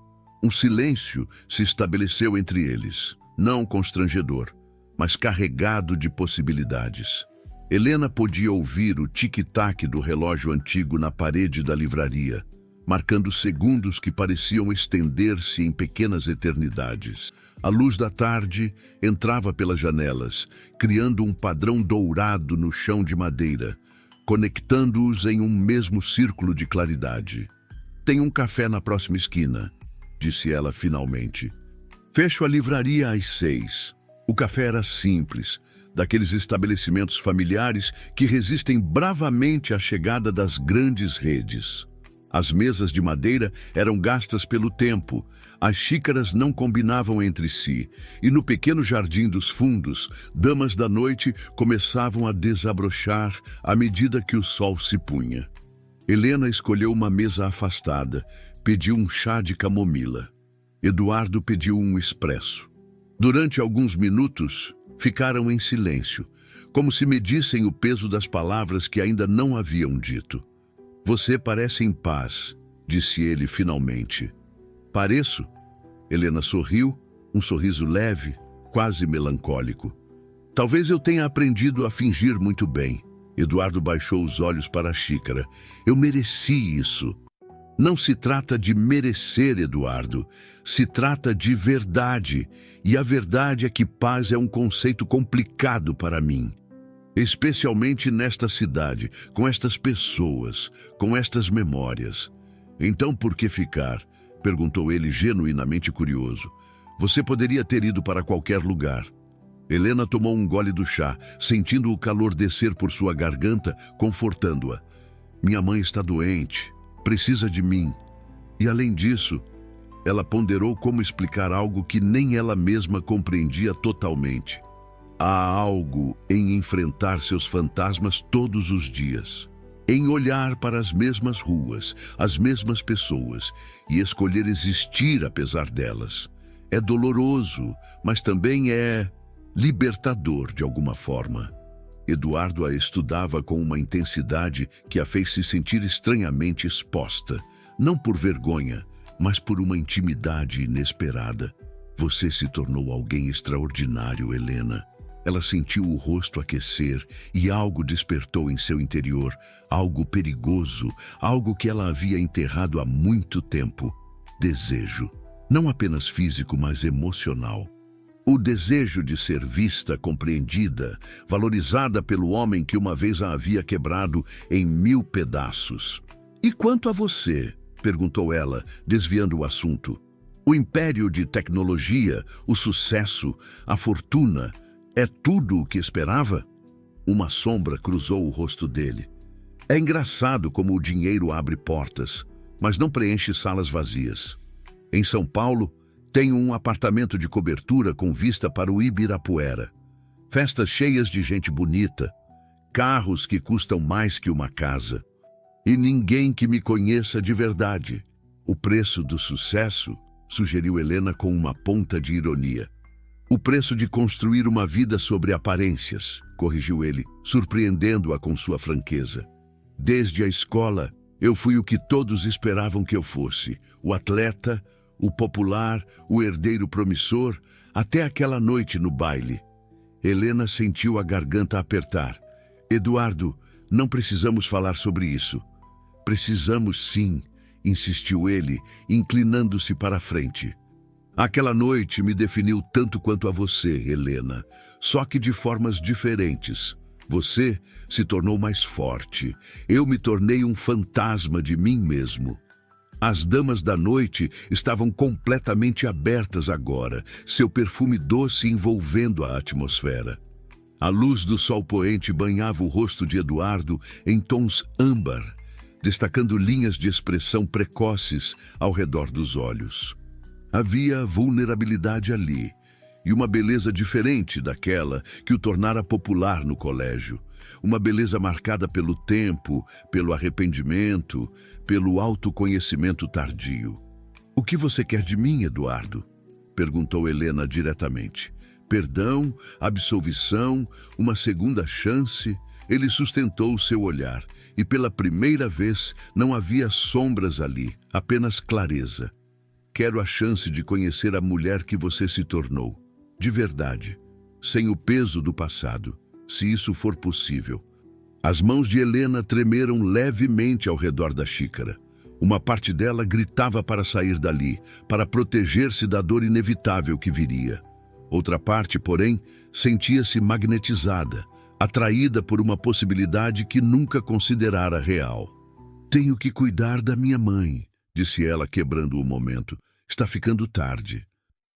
Um silêncio se estabeleceu entre eles, não constrangedor, mas carregado de possibilidades. Helena podia ouvir o tic-tac do relógio antigo na parede da livraria, marcando segundos que pareciam estender-se em pequenas eternidades. A luz da tarde entrava pelas janelas, criando um padrão dourado no chão de madeira, conectando-os em um mesmo círculo de claridade. "Tem um café na próxima esquina", disse ela finalmente. Fecho a livraria às 6. O café era simples, daqueles estabelecimentos familiares que resistem bravamente à chegada das grandes redes. As mesas de madeira eram gastas pelo tempo, as xícaras não combinavam entre si, e no pequeno jardim dos fundos, damas da noite começavam a desabrochar à medida que o sol se punha. Helena escolheu uma mesa afastada, pediu um chá de camomila. Eduardo pediu um expresso. Durante alguns minutos, ficaram em silêncio, como se medissem o peso das palavras que ainda não haviam dito. Você parece em paz, disse ele finalmente. Pareço? Helena sorriu, um sorriso leve, quase melancólico. Talvez eu tenha aprendido a fingir muito bem. Eduardo baixou os olhos para a xícara. Eu mereci isso. Não se trata de merecer, Eduardo. Se trata de verdade. E a verdade é que paz é um conceito complicado para mim. Especialmente nesta cidade, com estas pessoas, com estas memórias. Então por que ficar? Perguntou ele genuinamente curioso. Você poderia ter ido para qualquer lugar. Helena tomou um gole do chá, sentindo o calor descer por sua garganta, confortando-a. Minha mãe está doente, precisa de mim. E além disso, ela ponderou como explicar algo que nem ela mesma compreendia totalmente. Há algo em enfrentar seus fantasmas todos os dias, em olhar para as mesmas ruas, as mesmas pessoas e escolher existir apesar delas. É doloroso, mas também é libertador de alguma forma. Eduardo a estudava com uma intensidade que a fez se sentir estranhamente exposta, não por vergonha, mas por uma intimidade inesperada. Você se tornou alguém extraordinário, Helena. Ela sentiu o rosto aquecer e algo despertou em seu interior, algo perigoso, algo que ela havia enterrado há muito tempo. Desejo, não apenas físico, mas emocional. O desejo de ser vista, compreendida, valorizada pelo homem que uma vez a havia quebrado em 1000 pedaços. E quanto a você? Perguntou ela, desviando o assunto. O império de tecnologia, o sucesso, a fortuna, é tudo o que esperava? Uma sombra cruzou o rosto dele. É engraçado como o dinheiro abre portas, mas não preenche salas vazias. Em São Paulo, tenho um apartamento de cobertura com vista para o Ibirapuera. Festas cheias de gente bonita, carros que custam mais que uma casa. E ninguém que me conheça de verdade. O preço do sucesso, sugeriu Helena com uma ponta de ironia. O preço de construir uma vida sobre aparências, corrigiu ele, surpreendendo-a com sua franqueza. Desde a escola, eu fui o que todos esperavam que eu fosse, o atleta, o popular, o herdeiro promissor, até aquela noite no baile. Helena sentiu a garganta apertar. Eduardo, não precisamos falar sobre isso. Precisamos sim, insistiu ele, inclinando-se para a frente. Aquela noite me definiu tanto quanto a você, Helena, só que de formas diferentes. Você se tornou mais forte. Eu me tornei um fantasma de mim mesmo. As damas da noite estavam completamente abertas agora, seu perfume doce envolvendo a atmosfera. A luz do sol poente banhava o rosto de Eduardo em tons âmbar, destacando linhas de expressão precoces ao redor dos olhos. Havia vulnerabilidade ali, e uma beleza diferente daquela que o tornara popular no colégio. Uma beleza marcada pelo tempo, pelo arrependimento, pelo autoconhecimento tardio. O que você quer de mim, Eduardo? Perguntou Helena diretamente. Perdão, absolvição, uma segunda chance? Ele sustentou o seu olhar, e pela primeira vez não havia sombras ali, apenas clareza. Quero a chance de conhecer a mulher que você se tornou, de verdade, sem o peso do passado, se isso for possível. As mãos de Helena tremeram levemente ao redor da xícara. Uma parte dela gritava para sair dali, para proteger-se da dor inevitável que viria. Outra parte, porém, sentia-se magnetizada, atraída por uma possibilidade que nunca considerara real. Tenho que cuidar da minha mãe, disse ela, quebrando o momento. Está ficando tarde.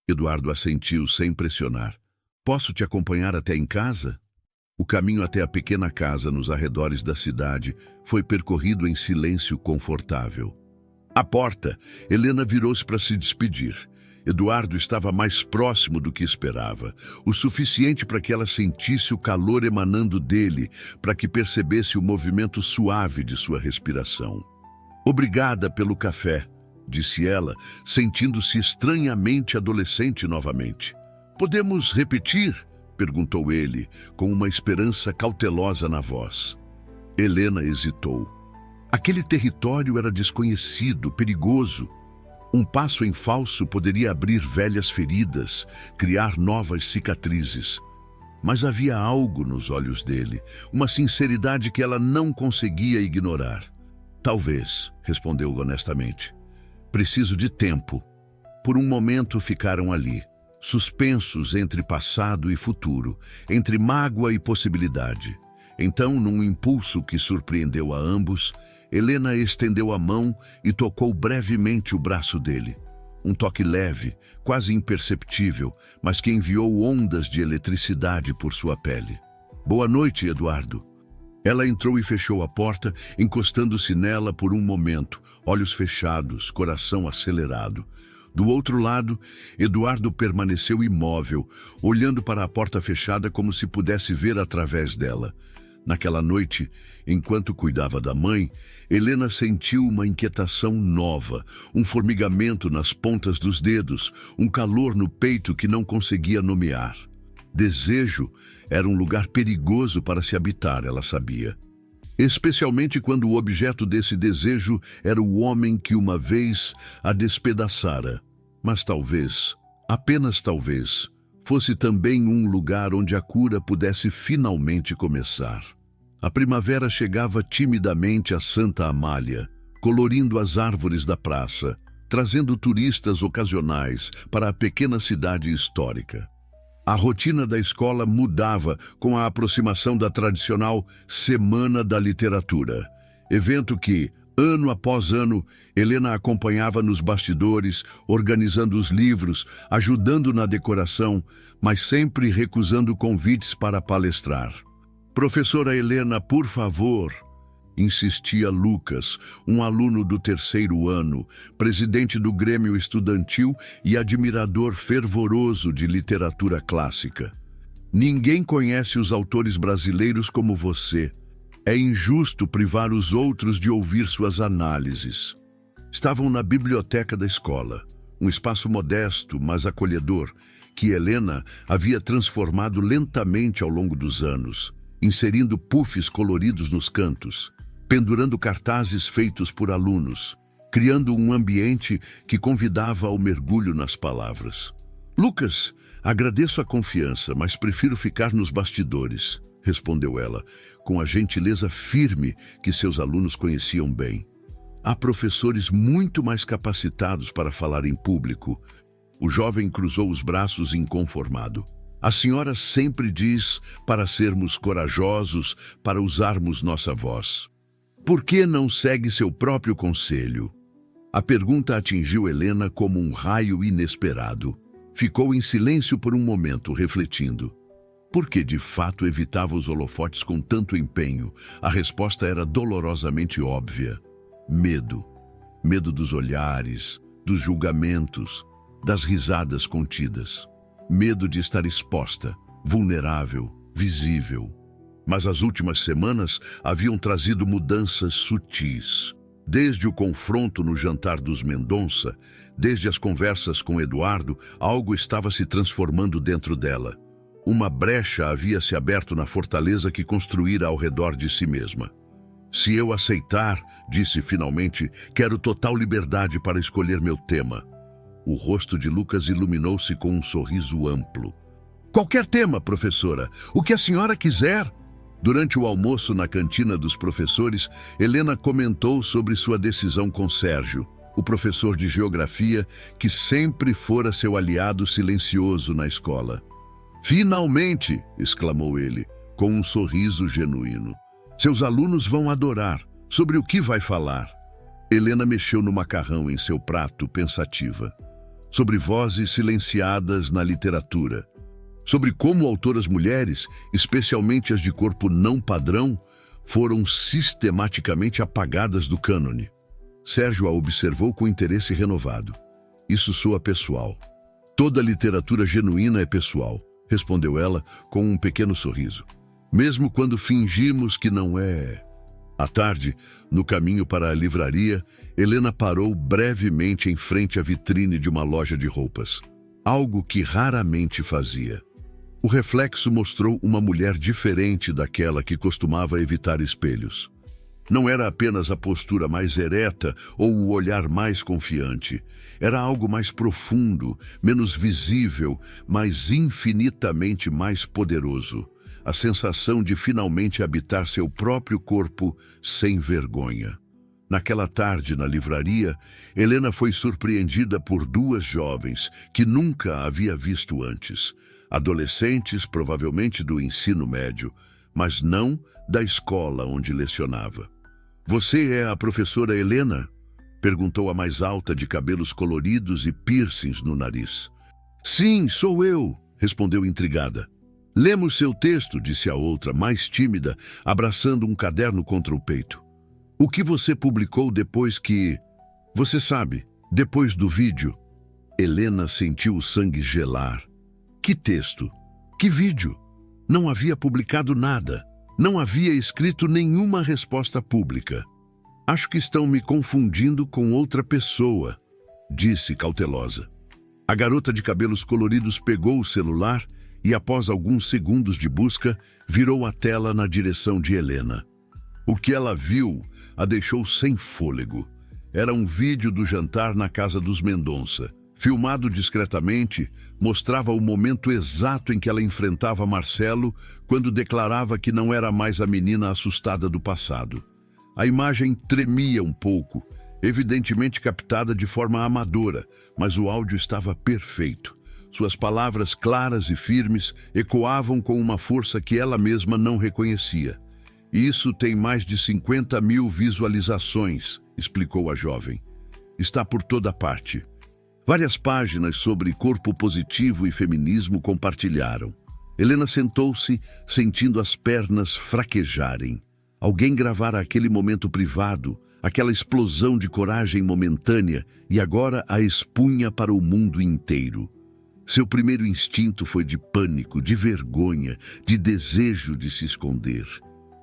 Eduardo assentiu sem pressionar. Posso te acompanhar até em casa? O caminho até a pequena casa nos arredores da cidade foi percorrido em silêncio confortável. À porta, Helena virou-se para se despedir. Eduardo estava mais próximo do que esperava, o suficiente para que ela sentisse o calor emanando dele, para que percebesse o movimento suave de sua respiração. Obrigada pelo café, disse ela, sentindo-se estranhamente adolescente novamente. Podemos repetir? Perguntou ele, com uma esperança cautelosa na voz. Helena hesitou. Aquele território era desconhecido, perigoso. Um passo em falso poderia abrir velhas feridas, criar novas cicatrizes. Mas havia algo nos olhos dele, uma sinceridade que ela não conseguia ignorar. Talvez, respondeu honestamente. Preciso de tempo. Por um momento ficaram ali, suspensos entre passado e futuro, entre mágoa e possibilidade. Então, num impulso que surpreendeu a ambos, Helena estendeu a mão e tocou brevemente o braço dele. Um toque leve, quase imperceptível, mas que enviou ondas de eletricidade por sua pele. Boa noite, Eduardo. Ela entrou e fechou a porta, encostando-se nela por um momento, olhos fechados, coração acelerado. Do outro lado, Eduardo permaneceu imóvel, olhando para a porta fechada como se pudesse ver através dela. Naquela noite, enquanto cuidava da mãe, Helena sentiu uma inquietação nova, um formigamento nas pontas dos dedos, um calor no peito que não conseguia nomear. Desejo era um lugar perigoso para se habitar, ela sabia. Especialmente quando o objeto desse desejo era o homem que uma vez a despedaçara. Mas talvez, apenas talvez, fosse também um lugar onde a cura pudesse finalmente começar. A primavera chegava timidamente a Santa Amália, colorindo as árvores da praça, trazendo turistas ocasionais para a pequena cidade histórica. A rotina da escola mudava com a aproximação da tradicional Semana da Literatura, evento que, ano após ano, Helena acompanhava nos bastidores, organizando os livros, ajudando na decoração, mas sempre recusando convites para palestrar. Professora Helena, por favor, insistia Lucas, um aluno do 3º ano, presidente do Grêmio Estudantil e admirador fervoroso de literatura clássica. Ninguém conhece os autores brasileiros como você. É injusto privar os outros de ouvir suas análises. Estavam na biblioteca da escola, um espaço modesto, mas acolhedor, que Helena havia transformado lentamente ao longo dos anos, inserindo puffs coloridos nos cantos, pendurando cartazes feitos por alunos, criando um ambiente que convidava ao mergulho nas palavras. Lucas, agradeço a confiança, mas prefiro ficar nos bastidores, respondeu ela, com a gentileza firme que seus alunos conheciam bem. Há professores muito mais capacitados para falar em público. O jovem cruzou os braços inconformado. A senhora sempre diz para sermos corajosos, para usarmos nossa voz. Por que não segue seu próprio conselho? A pergunta atingiu Helena como um raio inesperado. Ficou em silêncio por um momento, refletindo. Por que de fato evitava os holofotes com tanto empenho? A resposta era dolorosamente óbvia. Medo. Medo dos olhares, dos julgamentos, das risadas contidas. Medo de estar exposta, vulnerável, visível. Mas as últimas semanas haviam trazido mudanças sutis. Desde o confronto no jantar dos Mendonça, desde as conversas com Eduardo, algo estava se transformando dentro dela. Uma brecha havia se aberto na fortaleza que construíra ao redor de si mesma. Se eu aceitar, disse finalmente, quero total liberdade para escolher meu tema. O rosto de Lucas iluminou-se com um sorriso amplo. Qualquer tema, professora, o que a senhora quiser. Durante o almoço na cantina dos professores, Helena comentou sobre sua decisão com Sérgio, o professor de geografia que sempre fora seu aliado silencioso na escola. Finalmente, exclamou ele, com um sorriso genuíno. Seus alunos vão adorar. Sobre o que vai falar? Helena mexeu no macarrão em seu prato, pensativa. sobre vozes silenciadas na literatura, sobre como autoras mulheres, especialmente as de corpo não padrão, foram sistematicamente apagadas do cânone. Sérgio a observou com interesse renovado. Isso soa pessoal. Toda literatura genuína é pessoal, respondeu ela com um pequeno sorriso. Mesmo quando fingimos que não é. À tarde, no caminho para a livraria, Helena parou brevemente em frente à vitrine de uma loja de roupas. Algo que raramente fazia. O reflexo mostrou uma mulher diferente daquela que costumava evitar espelhos. Não era apenas a postura mais ereta ou o olhar mais confiante. Era algo mais profundo, menos visível, mas infinitamente mais poderoso. A sensação de finalmente habitar seu próprio corpo sem vergonha. Naquela tarde, na livraria, Helena foi surpreendida por duas jovens que nunca a havia visto antes. Adolescentes, provavelmente do ensino médio, mas não da escola onde lecionava. "Você é a professora Helena?" perguntou a mais alta, de cabelos coloridos e piercings no nariz. "Sim, sou eu", respondeu intrigada. "Lemos seu texto", disse a outra, mais tímida, abraçando um caderno contra o peito. "O que você publicou depois que... Você sabe, depois do vídeo?" Helena sentiu o sangue gelar. Que texto? Que vídeo? Não havia publicado nada. Não havia escrito nenhuma resposta pública. "Acho que estão me confundindo com outra pessoa", disse cautelosa. A garota de cabelos coloridos pegou o celular e, após alguns segundos de busca, virou a tela na direção de Helena. O que ela viu a deixou sem fôlego. Era um vídeo do jantar na casa dos Mendonça. Filmado discretamente, mostrava o momento exato em que ela enfrentava Marcelo quando declarava que não era mais a menina assustada do passado. A imagem tremia um pouco, evidentemente captada de forma amadora, mas o áudio estava perfeito. Suas palavras claras e firmes ecoavam com uma força que ela mesma não reconhecia. "Isso tem mais de 50 mil visualizações", explicou a jovem. "Está por toda parte." Várias páginas sobre corpo positivo e feminismo compartilharam. Helena sentou-se, sentindo as pernas fraquejarem. Alguém gravara aquele momento privado, aquela explosão de coragem momentânea, e agora a expunha para o mundo inteiro. Seu primeiro instinto foi de pânico, de vergonha, de desejo de se esconder.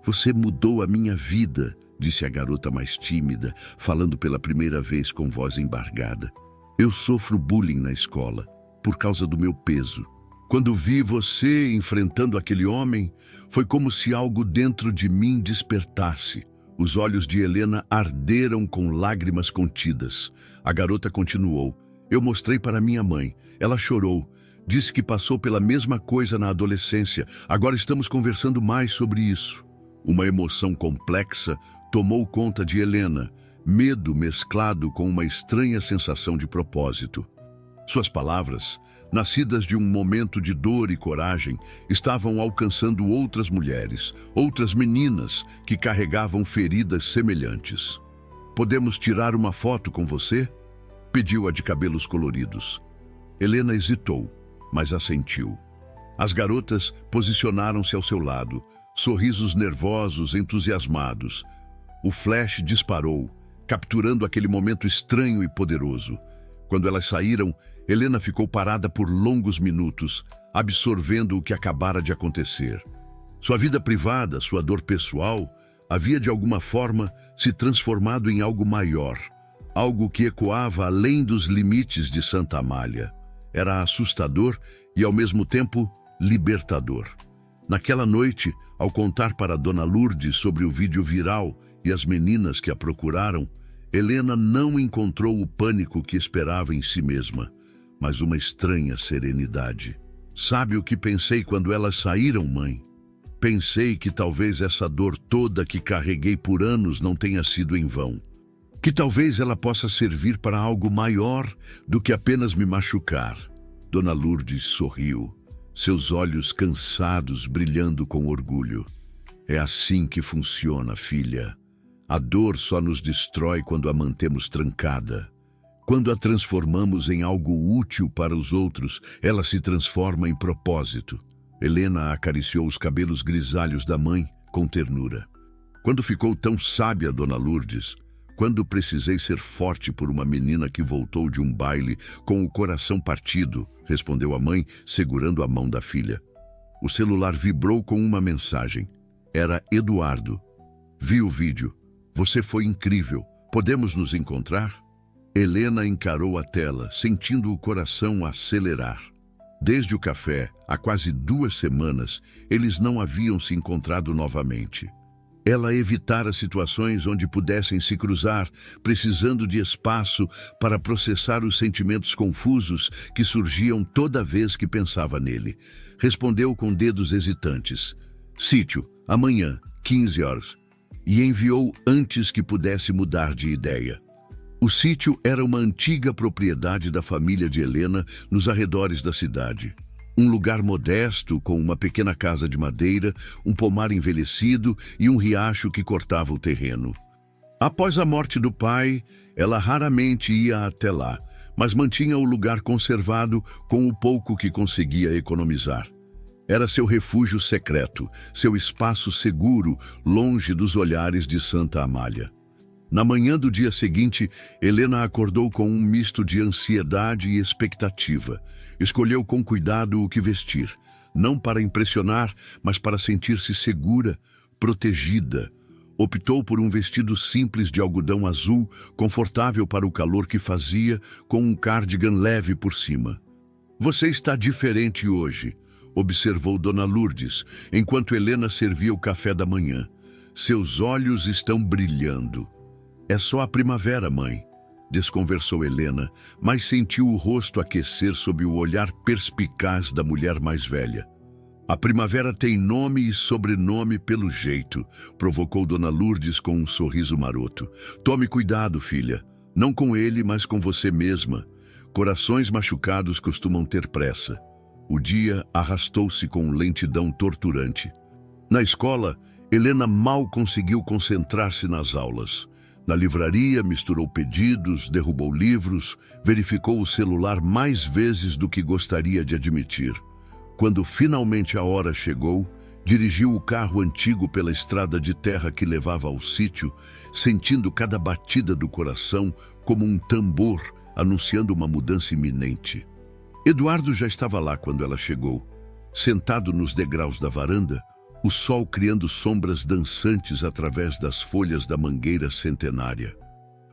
"Você mudou a minha vida", disse a garota mais tímida, falando pela primeira vez com voz embargada. "Eu sofro bullying na escola, por causa do meu peso. Quando vi você enfrentando aquele homem, foi como se algo dentro de mim despertasse." Os olhos de Helena arderam com lágrimas contidas. A garota continuou. "Eu mostrei para minha mãe. Ela chorou. Disse que passou pela mesma coisa na adolescência. Agora estamos conversando mais sobre isso." Uma emoção complexa tomou conta de Helena. Medo mesclado com uma estranha sensação de propósito. Suas palavras, nascidas de um momento de dor e coragem, estavam alcançando outras mulheres, outras meninas que carregavam feridas semelhantes. "Podemos tirar uma foto com você?" pediu a de cabelos coloridos. Helena hesitou, mas assentiu. As garotas posicionaram-se ao seu lado, sorrisos nervosos, entusiasmados. O flash disparou, capturando aquele momento estranho e poderoso. Quando elas saíram, Helena ficou parada por longos minutos, absorvendo o que acabara de acontecer. Sua vida privada, sua dor pessoal, havia de alguma forma se transformado em algo maior, algo que ecoava além dos limites de Santa Amália. Era assustador e, ao mesmo tempo, libertador. Naquela noite, ao contar para Dona Lourdes sobre o vídeo viral e as meninas que a procuraram, Helena não encontrou o pânico que esperava em si mesma, mas uma estranha serenidade. "Sabe o que pensei quando elas saíram, mãe? Pensei que talvez essa dor toda que carreguei por anos não tenha sido em vão. Que talvez ela possa servir para algo maior do que apenas me machucar." Dona Lourdes sorriu, seus olhos cansados brilhando com orgulho. "É assim que funciona, filha. A dor só nos destrói quando a mantemos trancada. Quando a transformamos em algo útil para os outros, ela se transforma em propósito. Helena acariciou os cabelos grisalhos da mãe com ternura. Quando ficou tão sábia, Dona Lourdes? Quando precisei ser forte por uma menina que voltou de um baile com o coração partido, respondeu a mãe, segurando a mão da filha. O celular vibrou com uma mensagem. Era Eduardo. Vi o vídeo. Você foi incrível. Podemos nos encontrar? Helena encarou a tela, sentindo o coração acelerar. Desde o café, há quase 2 semanas, eles não haviam se encontrado novamente. Ela evitara situações onde pudessem se cruzar, precisando de espaço para processar os sentimentos confusos que surgiam toda vez que pensava nele. Respondeu com dedos hesitantes. Sítio, amanhã, 15 horas. E enviou antes que pudesse mudar de ideia. O sítio era uma antiga propriedade da família de Helena nos arredores da cidade. Um lugar modesto, com uma pequena casa de madeira, um pomar envelhecido e um riacho que cortava o terreno. Após a morte do pai, ela raramente ia até lá, mas mantinha o lugar conservado com o pouco que conseguia economizar. Era seu refúgio secreto, seu espaço seguro, longe dos olhares de Santa Amália. Na manhã do dia seguinte, Helena acordou com um misto de ansiedade e expectativa. Escolheu com cuidado o que vestir, não para impressionar, mas para sentir-se segura, protegida. Optou por um vestido simples de algodão azul, confortável para o calor que fazia, com um cardigan leve por cima. Você está diferente hoje, observou Dona Lourdes, enquanto Helena servia o café da manhã. Seus olhos estão brilhando. É só a primavera, mãe, desconversou Helena, mas sentiu o rosto aquecer sob o olhar perspicaz da mulher mais velha. A primavera tem nome e sobrenome pelo jeito, provocou Dona Lourdes com um sorriso maroto. Tome cuidado, filha, não com ele, mas com você mesma. Corações machucados costumam ter pressa. O dia arrastou-se com lentidão torturante. Na escola, Helena mal conseguiu concentrar-se nas aulas. Na livraria, misturou pedidos, derrubou livros, verificou o celular mais vezes do que gostaria de admitir. Quando finalmente a hora chegou, dirigiu o carro antigo pela estrada de terra que levava ao sítio, sentindo cada batida do coração como um tambor, anunciando uma mudança iminente. Eduardo já estava lá quando ela chegou. Sentado nos degraus da varanda, o sol criando sombras dançantes através das folhas da mangueira centenária.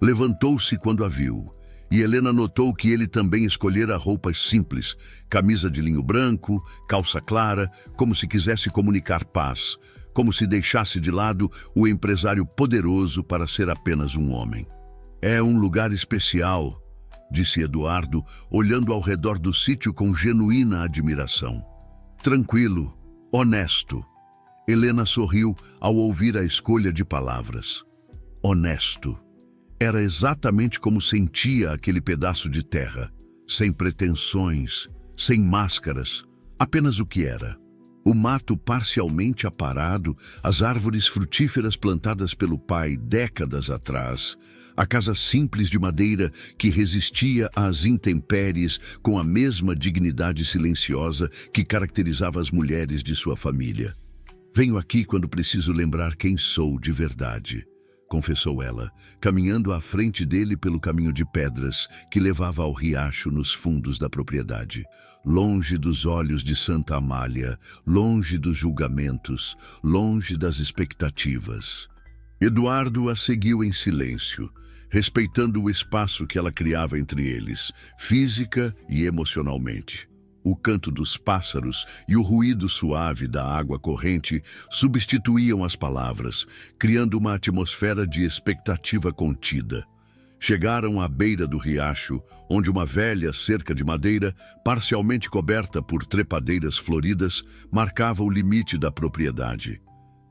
Levantou-se quando a viu, e Helena notou que ele também escolhera roupas simples, camisa de linho branco, calça clara, como se quisesse comunicar paz, como se deixasse de lado o empresário poderoso para ser apenas um homem. É um lugar especial, disse Eduardo, olhando ao redor do sítio com genuína admiração. Tranquilo, honesto. Helena sorriu ao ouvir a escolha de palavras. Honesto. Era exatamente como sentia aquele pedaço de terra, sem pretensões, sem máscaras, apenas o que era. O mato parcialmente aparado, as árvores frutíferas plantadas pelo pai décadas atrás, a casa simples de madeira que resistia às intempéries com a mesma dignidade silenciosa que caracterizava as mulheres de sua família. Venho aqui quando preciso lembrar quem sou de verdade, confessou ela, caminhando à frente dele pelo caminho de pedras que levava ao riacho nos fundos da propriedade. Longe dos olhos de Santa Amália, longe dos julgamentos, longe das expectativas. Eduardo a seguiu em silêncio, respeitando o espaço que ela criava entre eles, física e emocionalmente. O canto dos pássaros e o ruído suave da água corrente substituíam as palavras, criando uma atmosfera de expectativa contida. Chegaram à beira do riacho, onde uma velha cerca de madeira, parcialmente coberta por trepadeiras floridas, marcava o limite da propriedade.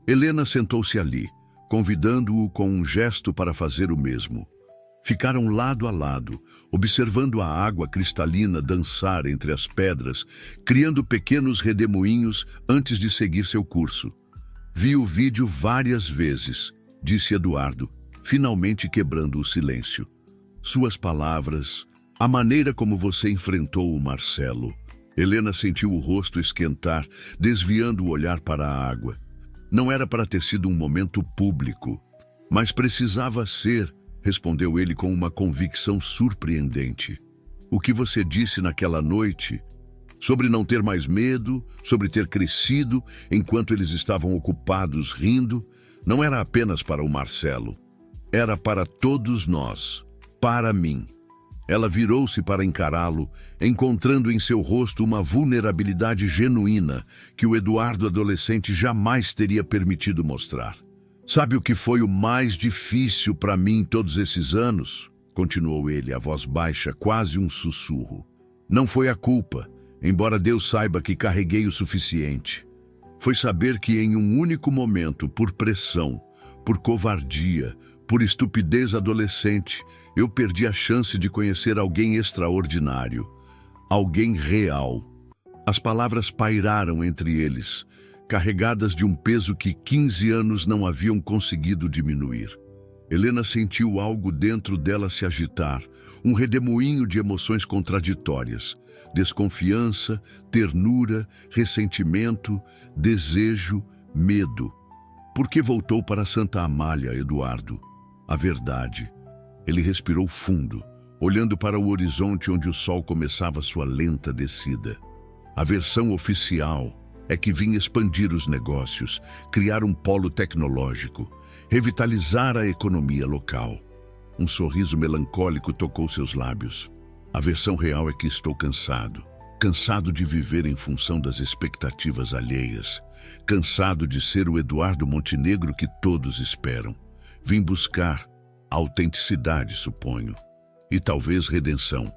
Helena sentou-se ali, convidando-o com um gesto para fazer o mesmo. Ficaram lado a lado, observando a água cristalina dançar entre as pedras, criando pequenos redemoinhos antes de seguir seu curso. Vi o vídeo várias vezes, disse Eduardo, finalmente quebrando o silêncio. suas palavras, a maneira como você enfrentou o Marcelo. Helena sentiu o rosto esquentar, desviando o olhar para a água. Não era para ter sido um momento público, mas precisava ser, respondeu ele com uma convicção surpreendente. O que você disse naquela noite, sobre não ter mais medo, sobre ter crescido enquanto eles estavam ocupados rindo, não era apenas para o Marcelo. Era para todos nós, para mim. Ela virou-se para encará-lo, encontrando em seu rosto uma vulnerabilidade genuína que o Eduardo adolescente jamais teria permitido mostrar. Sabe o que foi o mais difícil para mim todos esses anos? Continuou ele, a voz baixa, quase um sussurro. Não foi a culpa, embora Deus saiba que carreguei o suficiente. Foi saber que em um único momento, por pressão, por covardia, por estupidez adolescente, eu perdi a chance de conhecer alguém extraordinário, alguém real. As palavras pairaram entre eles, carregadas de um peso que 15 anos não haviam conseguido diminuir. Helena sentiu algo dentro dela se agitar, um redemoinho de emoções contraditórias, desconfiança, ternura, ressentimento, desejo, medo. Por que voltou para Santa Amália, Eduardo? A verdade. Ele respirou fundo, olhando para o horizonte onde o sol começava sua lenta descida. A versão oficial é que vinha expandir os negócios, criar um polo tecnológico, revitalizar a economia local. Um sorriso melancólico tocou seus lábios. A versão real é que estou cansado. Cansado de viver em função das expectativas alheias. Cansado de ser o Eduardo Montenegro que todos esperam. Vim buscar autenticidade, suponho. E talvez redenção.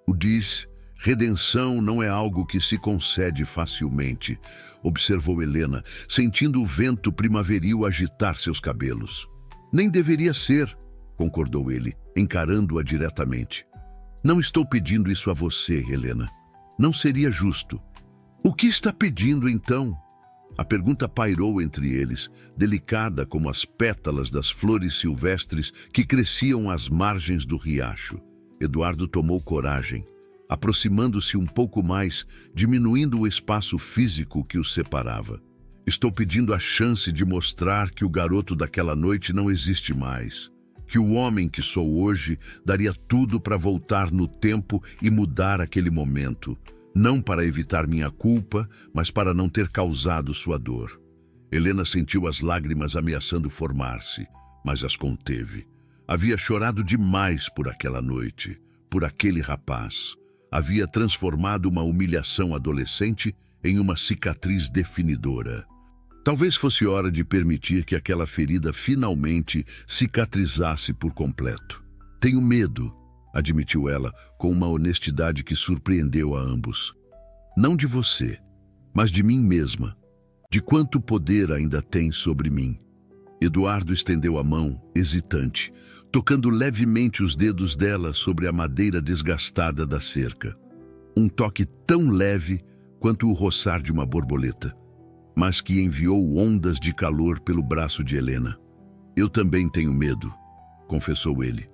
O diz, redenção não é algo que se concede facilmente, observou Helena, sentindo o vento primaveril agitar seus cabelos. Nem deveria ser, concordou ele, encarando-a diretamente. Não estou pedindo isso a você, Helena. Não seria justo. O que está pedindo, então? A pergunta pairou entre eles, delicada como as pétalas das flores silvestres que cresciam às margens do riacho. Eduardo tomou coragem, aproximando-se um pouco mais, diminuindo o espaço físico que os separava. Estou pedindo a chance de mostrar que o garoto daquela noite não existe mais. Que o homem que sou hoje daria tudo para voltar no tempo e mudar aquele momento. Não para evitar minha culpa, mas para não ter causado sua dor. Helena sentiu as lágrimas ameaçando formar-se, mas as conteve. Havia chorado demais por aquela noite, por aquele rapaz. Havia transformado uma humilhação adolescente em uma cicatriz definidora. Talvez fosse hora de permitir que aquela ferida finalmente cicatrizasse por completo. Tenho medo, admitiu ela, com uma honestidade que surpreendeu a ambos. Não de você, mas de mim mesma. De quanto poder ainda tem sobre mim. Eduardo estendeu a mão, hesitante, tocando levemente os dedos dela sobre a madeira desgastada da cerca. Um toque tão leve quanto o roçar de uma borboleta, mas que enviou ondas de calor pelo braço de Helena. Eu também tenho medo, confessou ele.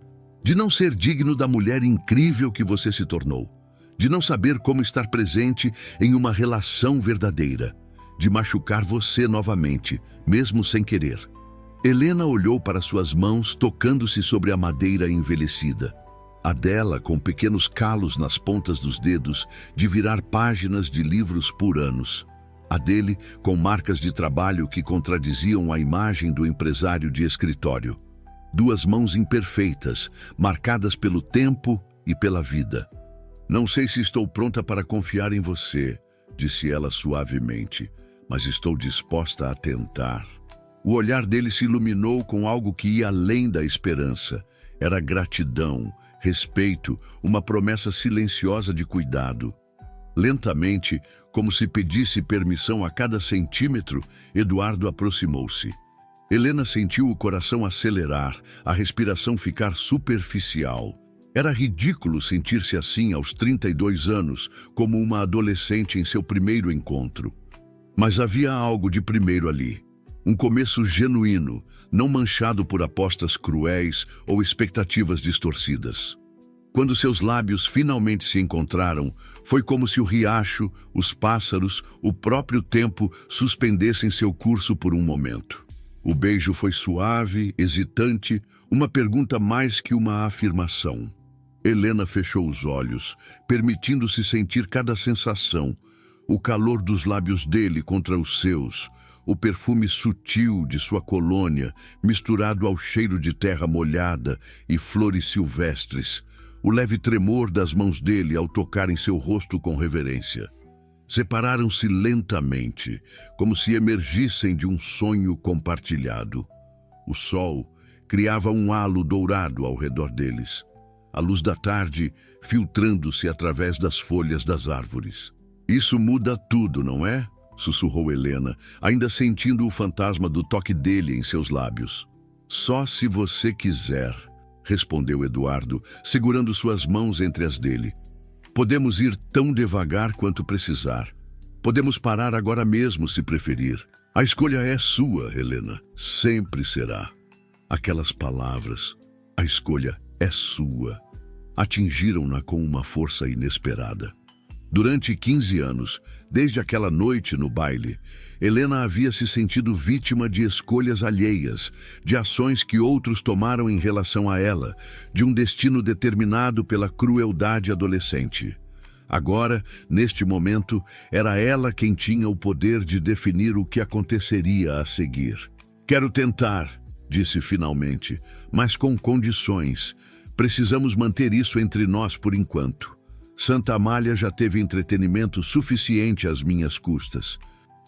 De não ser digno da mulher incrível que você se tornou. De não saber como estar presente em uma relação verdadeira. De machucar você novamente, mesmo sem querer. Helena olhou para suas mãos, tocando-se sobre a madeira envelhecida. A dela, com pequenos calos nas pontas dos dedos, de virar páginas de livros por anos. A dele, com marcas de trabalho que contradiziam a imagem do empresário de escritório. Duas mãos imperfeitas, marcadas pelo tempo e pela vida. Não sei se estou pronta para confiar em você, disse ela suavemente, mas estou disposta a tentar. O olhar dele se iluminou com algo que ia além da esperança. Era gratidão, respeito, uma promessa silenciosa de cuidado. Lentamente, como se pedisse permissão a cada centímetro, Eduardo aproximou-se. Helena sentiu o coração acelerar, a respiração ficar superficial. Era ridículo sentir-se assim aos 32 anos, como uma adolescente em seu primeiro encontro. Mas havia algo de primeiro ali. Um começo genuíno, não manchado por apostas cruéis ou expectativas distorcidas. Quando seus lábios finalmente se encontraram, foi como se o riacho, os pássaros, o próprio tempo suspendessem seu curso por um momento. O beijo foi suave, hesitante, uma pergunta mais que uma afirmação. Helena fechou os olhos, permitindo-se sentir cada sensação, o calor dos lábios dele contra os seus, o perfume sutil de sua colônia, misturado ao cheiro de terra molhada e flores silvestres, o leve tremor das mãos dele ao tocar em seu rosto com reverência. Separaram-se lentamente, como se emergissem de um sonho compartilhado. O sol criava um halo dourado ao redor deles, a luz da tarde filtrando-se através das folhas das árvores. Isso muda tudo, não é? Sussurrou Helena, ainda sentindo o fantasma do toque dele em seus lábios. Só se você quiser, respondeu Eduardo, segurando suas mãos entre as dele. Podemos ir tão devagar quanto precisar. Podemos parar agora mesmo, se preferir. A escolha é sua, Helena. Sempre será. Aquelas palavras, a escolha é sua, atingiram-na com uma força inesperada. Durante 15 anos, desde aquela noite no baile, Helena havia se sentido vítima de escolhas alheias, de ações que outros tomaram em relação a ela, de um destino determinado pela crueldade adolescente. Agora, neste momento, era ela quem tinha o poder de definir o que aconteceria a seguir. Quero tentar, disse finalmente, mas com condições. Precisamos manter isso entre nós por enquanto. Santa Amália já teve entretenimento suficiente às minhas custas.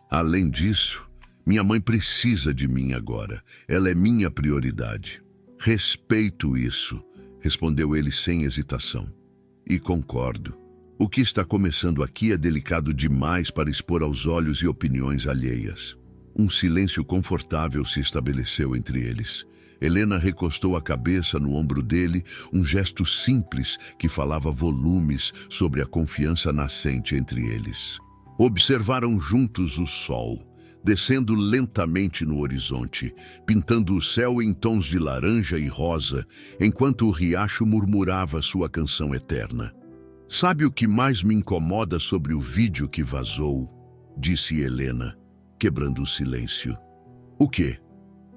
Além disso, minha mãe precisa de mim agora. Ela é minha prioridade. Respeito isso, respondeu ele sem hesitação. E concordo. O que está começando aqui é delicado demais para expor aos olhos e opiniões alheias. Um silêncio confortável se estabeleceu entre eles. Helena recostou a cabeça no ombro dele, um gesto simples que falava volumes sobre a confiança nascente entre eles. Observaram juntos o sol, descendo lentamente no horizonte, pintando o céu em tons de laranja e rosa, enquanto o riacho murmurava sua canção eterna. Sabe o que mais me incomoda sobre o vídeo que vazou? Disse Helena, quebrando o silêncio. O quê?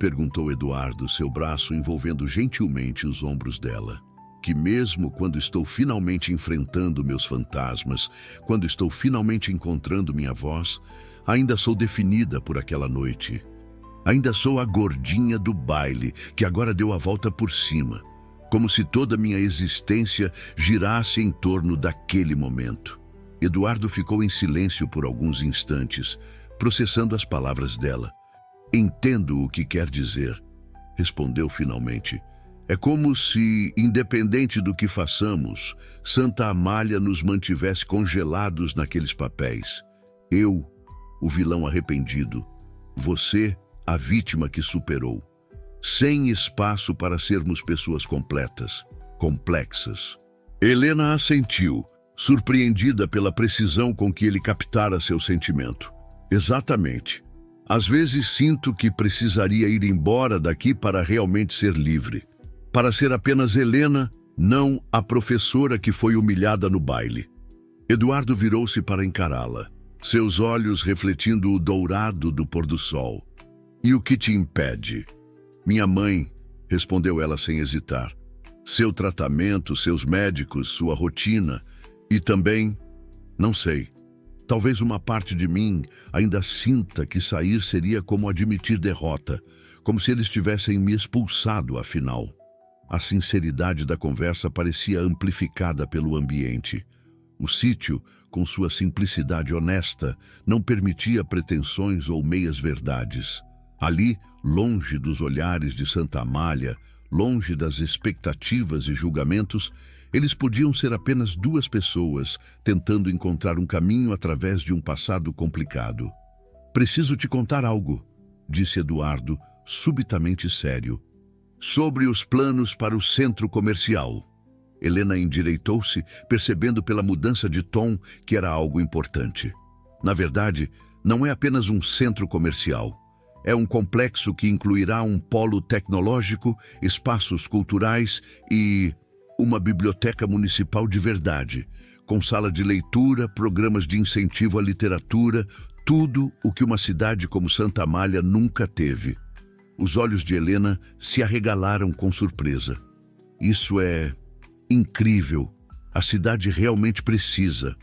Perguntou Eduardo, seu braço envolvendo gentilmente os ombros dela. Que mesmo quando estou finalmente enfrentando meus fantasmas, quando estou finalmente encontrando minha voz, ainda sou definida por aquela noite. Ainda sou a gordinha do baile, que agora deu a volta por cima, como se toda minha existência girasse em torno daquele momento. Eduardo ficou em silêncio por alguns instantes, processando as palavras dela. Entendo o que quer dizer, respondeu finalmente. É como se, independente do que façamos, Santa Amália nos mantivesse congelados naqueles papéis. Eu, o vilão arrependido. Você, a vítima que superou. Sem espaço para sermos pessoas completas, complexas. Helena assentiu, surpreendida pela precisão com que ele captara seu sentimento. Exatamente. Às vezes sinto que precisaria ir embora daqui para realmente ser livre. Para ser apenas Helena, não a professora que foi humilhada no baile. Eduardo virou-se para encará-la, seus olhos refletindo o dourado do pôr-do-sol. E o que te impede? Minha mãe, respondeu ela sem hesitar. Seu tratamento, seus médicos, sua rotina e também, não sei. Talvez uma parte de mim ainda sinta que sair seria como admitir derrota, como se eles tivessem me expulsado, afinal. A sinceridade da conversa parecia amplificada pelo ambiente. O sítio, com sua simplicidade honesta, não permitia pretensões ou meias-verdades. Ali, longe dos olhares de Santa Amália, longe das expectativas e julgamentos, eles podiam ser apenas duas pessoas tentando encontrar um caminho através de um passado complicado. Preciso te contar algo, disse Eduardo, subitamente sério. Sobre os planos para o centro comercial. Helena endireitou-se, percebendo pela mudança de tom que era algo importante. Na verdade, não é apenas um centro comercial. É um complexo que incluirá um polo tecnológico, espaços culturais e uma biblioteca municipal de verdade, com sala de leitura, programas de incentivo à literatura, tudo o que uma cidade como Santa Amália nunca teve. Os olhos de Helena se arregalaram com surpresa. Isso é incrível. A cidade realmente precisa.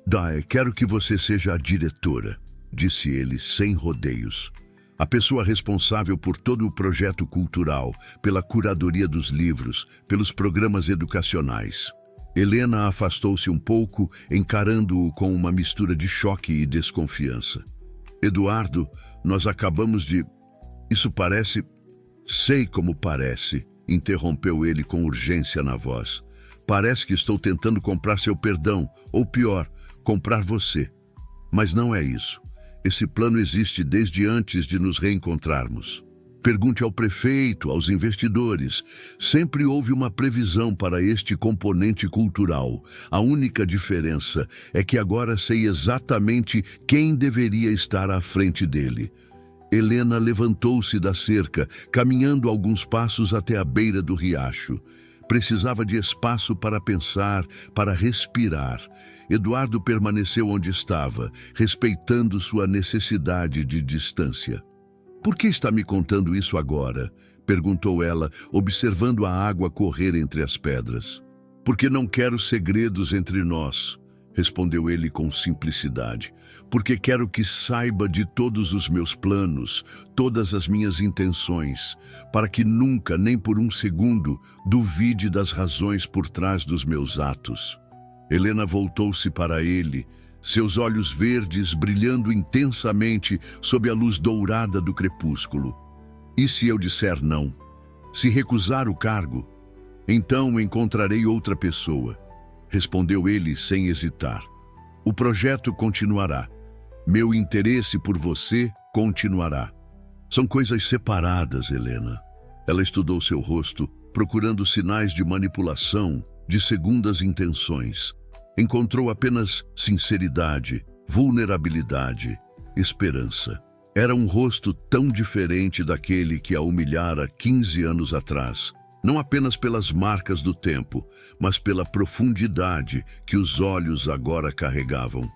Dai, quero que você seja a diretora, disse ele sem rodeios. A pessoa responsável por todo o projeto cultural, pela curadoria dos livros, pelos programas educacionais. Helena afastou-se um pouco, encarando-o com uma mistura de choque e desconfiança. Eduardo, nós acabamos de... Isso parece... Sei como parece, interrompeu ele com urgência na voz. Parece que estou tentando comprar seu perdão, ou pior, comprar você. Mas não é isso. Esse plano existe desde antes de nos reencontrarmos. Pergunte ao prefeito, aos investidores. Sempre houve uma previsão para este componente cultural. A única diferença é que agora sei exatamente quem deveria estar à frente dele. Helena levantou-se da cerca, caminhando alguns passos até a beira do riacho. Precisava de espaço para pensar, para respirar. Eduardo permaneceu onde estava, respeitando sua necessidade de distância. Por que está me contando isso agora? Perguntou ela, observando a água correr entre as pedras. Porque não quero segredos entre nós, respondeu ele com simplicidade. Porque quero que saiba de todos os meus planos, todas as minhas intenções, para que nunca, nem por um segundo, duvide das razões por trás dos meus atos. Helena voltou-se para ele, seus olhos verdes brilhando intensamente sob a luz dourada do crepúsculo. E se eu disser não? Se recusar o cargo? Então encontrarei outra pessoa, respondeu ele sem hesitar. O projeto continuará. Meu interesse por você continuará. São coisas separadas, Helena. Ela estudou seu rosto, procurando sinais de manipulação, de segundas intenções. Encontrou apenas sinceridade, vulnerabilidade, esperança. Era um rosto tão diferente daquele que a humilhara 15 anos atrás. Não apenas pelas marcas do tempo, mas pela profundidade que os olhos agora carregavam.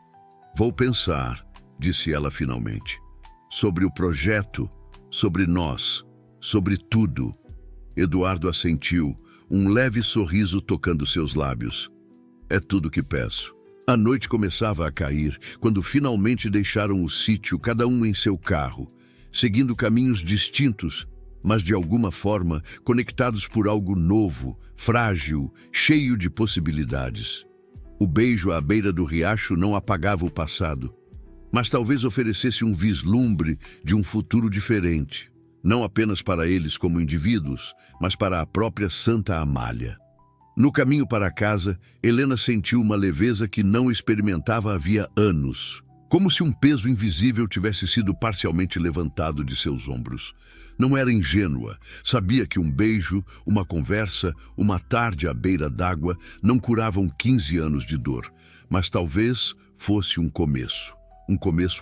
Vou pensar, disse ela finalmente, sobre o projeto, sobre nós, sobre tudo. Eduardo assentiu, um leve sorriso tocando seus lábios. É tudo que peço. A noite começava a cair, quando finalmente deixaram o sítio, cada um em seu carro, seguindo caminhos distintos, mas de alguma forma conectados por algo novo, frágil, cheio de possibilidades. O beijo à beira do riacho não apagava o passado, mas talvez oferecesse um vislumbre de um futuro diferente, não apenas para eles como indivíduos, mas para a própria Santa Amália. No caminho para casa, Helena sentiu uma leveza que não experimentava havia anos, como se um peso invisível tivesse sido parcialmente levantado de seus ombros. Não era ingênua, sabia que um beijo, uma conversa, uma tarde à beira d'água não curavam 15 anos de dor, mas talvez fosse um começo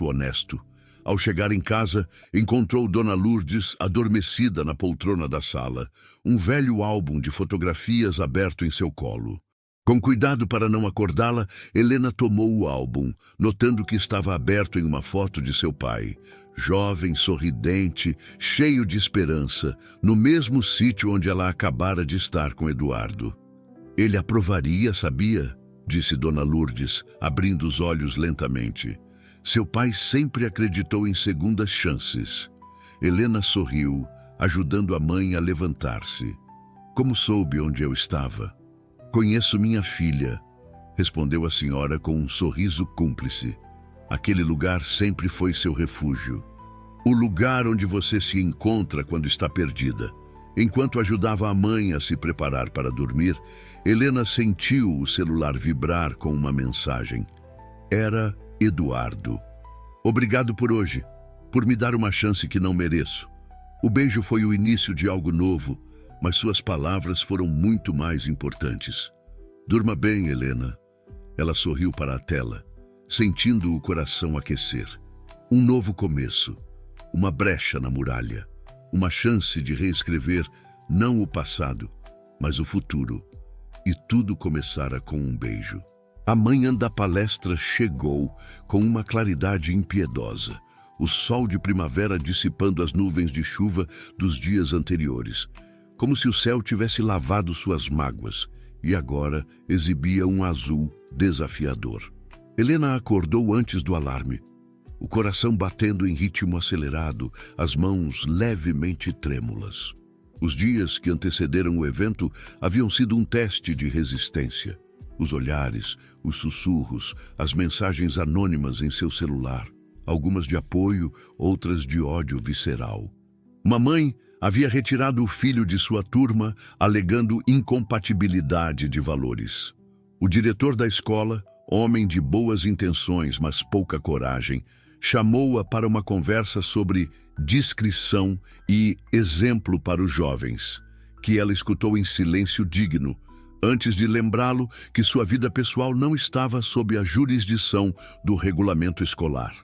honesto. Ao chegar em casa, encontrou Dona Lourdes adormecida na poltrona da sala, um velho álbum de fotografias aberto em seu colo. Com cuidado para não acordá-la, Helena tomou o álbum, notando que estava aberto em uma foto de seu pai, jovem, sorridente, cheio de esperança, no mesmo sítio onde ela acabara de estar com Eduardo. Ele aprovaria, sabia? Disse Dona Lourdes, abrindo os olhos lentamente. Seu pai sempre acreditou em segundas chances. Helena sorriu, ajudando a mãe a levantar-se. Como soube onde eu estava? Conheço minha filha, respondeu a senhora com um sorriso cúmplice. Aquele lugar sempre foi seu refúgio. O lugar onde você se encontra quando está perdida. Enquanto ajudava a mãe a se preparar para dormir, Helena sentiu o celular vibrar com uma mensagem. Era Eduardo. Obrigado por hoje, por me dar uma chance que não mereço. O beijo foi o início de algo novo, mas suas palavras foram muito mais importantes. Durma bem, Helena. Ela sorriu para a tela, sentindo o coração aquecer. Um novo começo. uma brecha na muralha, uma chance de reescrever não o passado, mas o futuro. E tudo começara com um beijo. A manhã da palestra chegou com uma claridade impiedosa, o sol de primavera dissipando as nuvens de chuva dos dias anteriores, como se o céu tivesse lavado suas mágoas e agora exibia um azul desafiador. Helena acordou antes do alarme, o coração batendo em ritmo acelerado, as mãos levemente trêmulas. Os dias que antecederam o evento haviam sido um teste de resistência. Os olhares, os sussurros, as mensagens anônimas em seu celular, algumas de apoio, outras de ódio visceral. Uma mãe havia retirado o filho de sua turma, alegando incompatibilidade de valores. O diretor da escola, homem de boas intenções, mas pouca coragem, chamou-a para uma conversa sobre discrição e exemplo para os jovens, que ela escutou em silêncio digno, antes de lembrá-lo que sua vida pessoal não estava sob a jurisdição do regulamento escolar.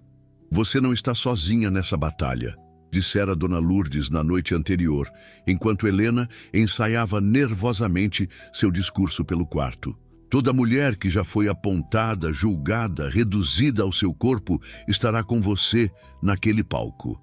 Você não está sozinha nessa batalha, dissera Dona Lourdes na noite anterior, enquanto Helena ensaiava nervosamente seu discurso pelo quarto. Toda mulher que já foi apontada, julgada, reduzida ao seu corpo, estará com você naquele palco.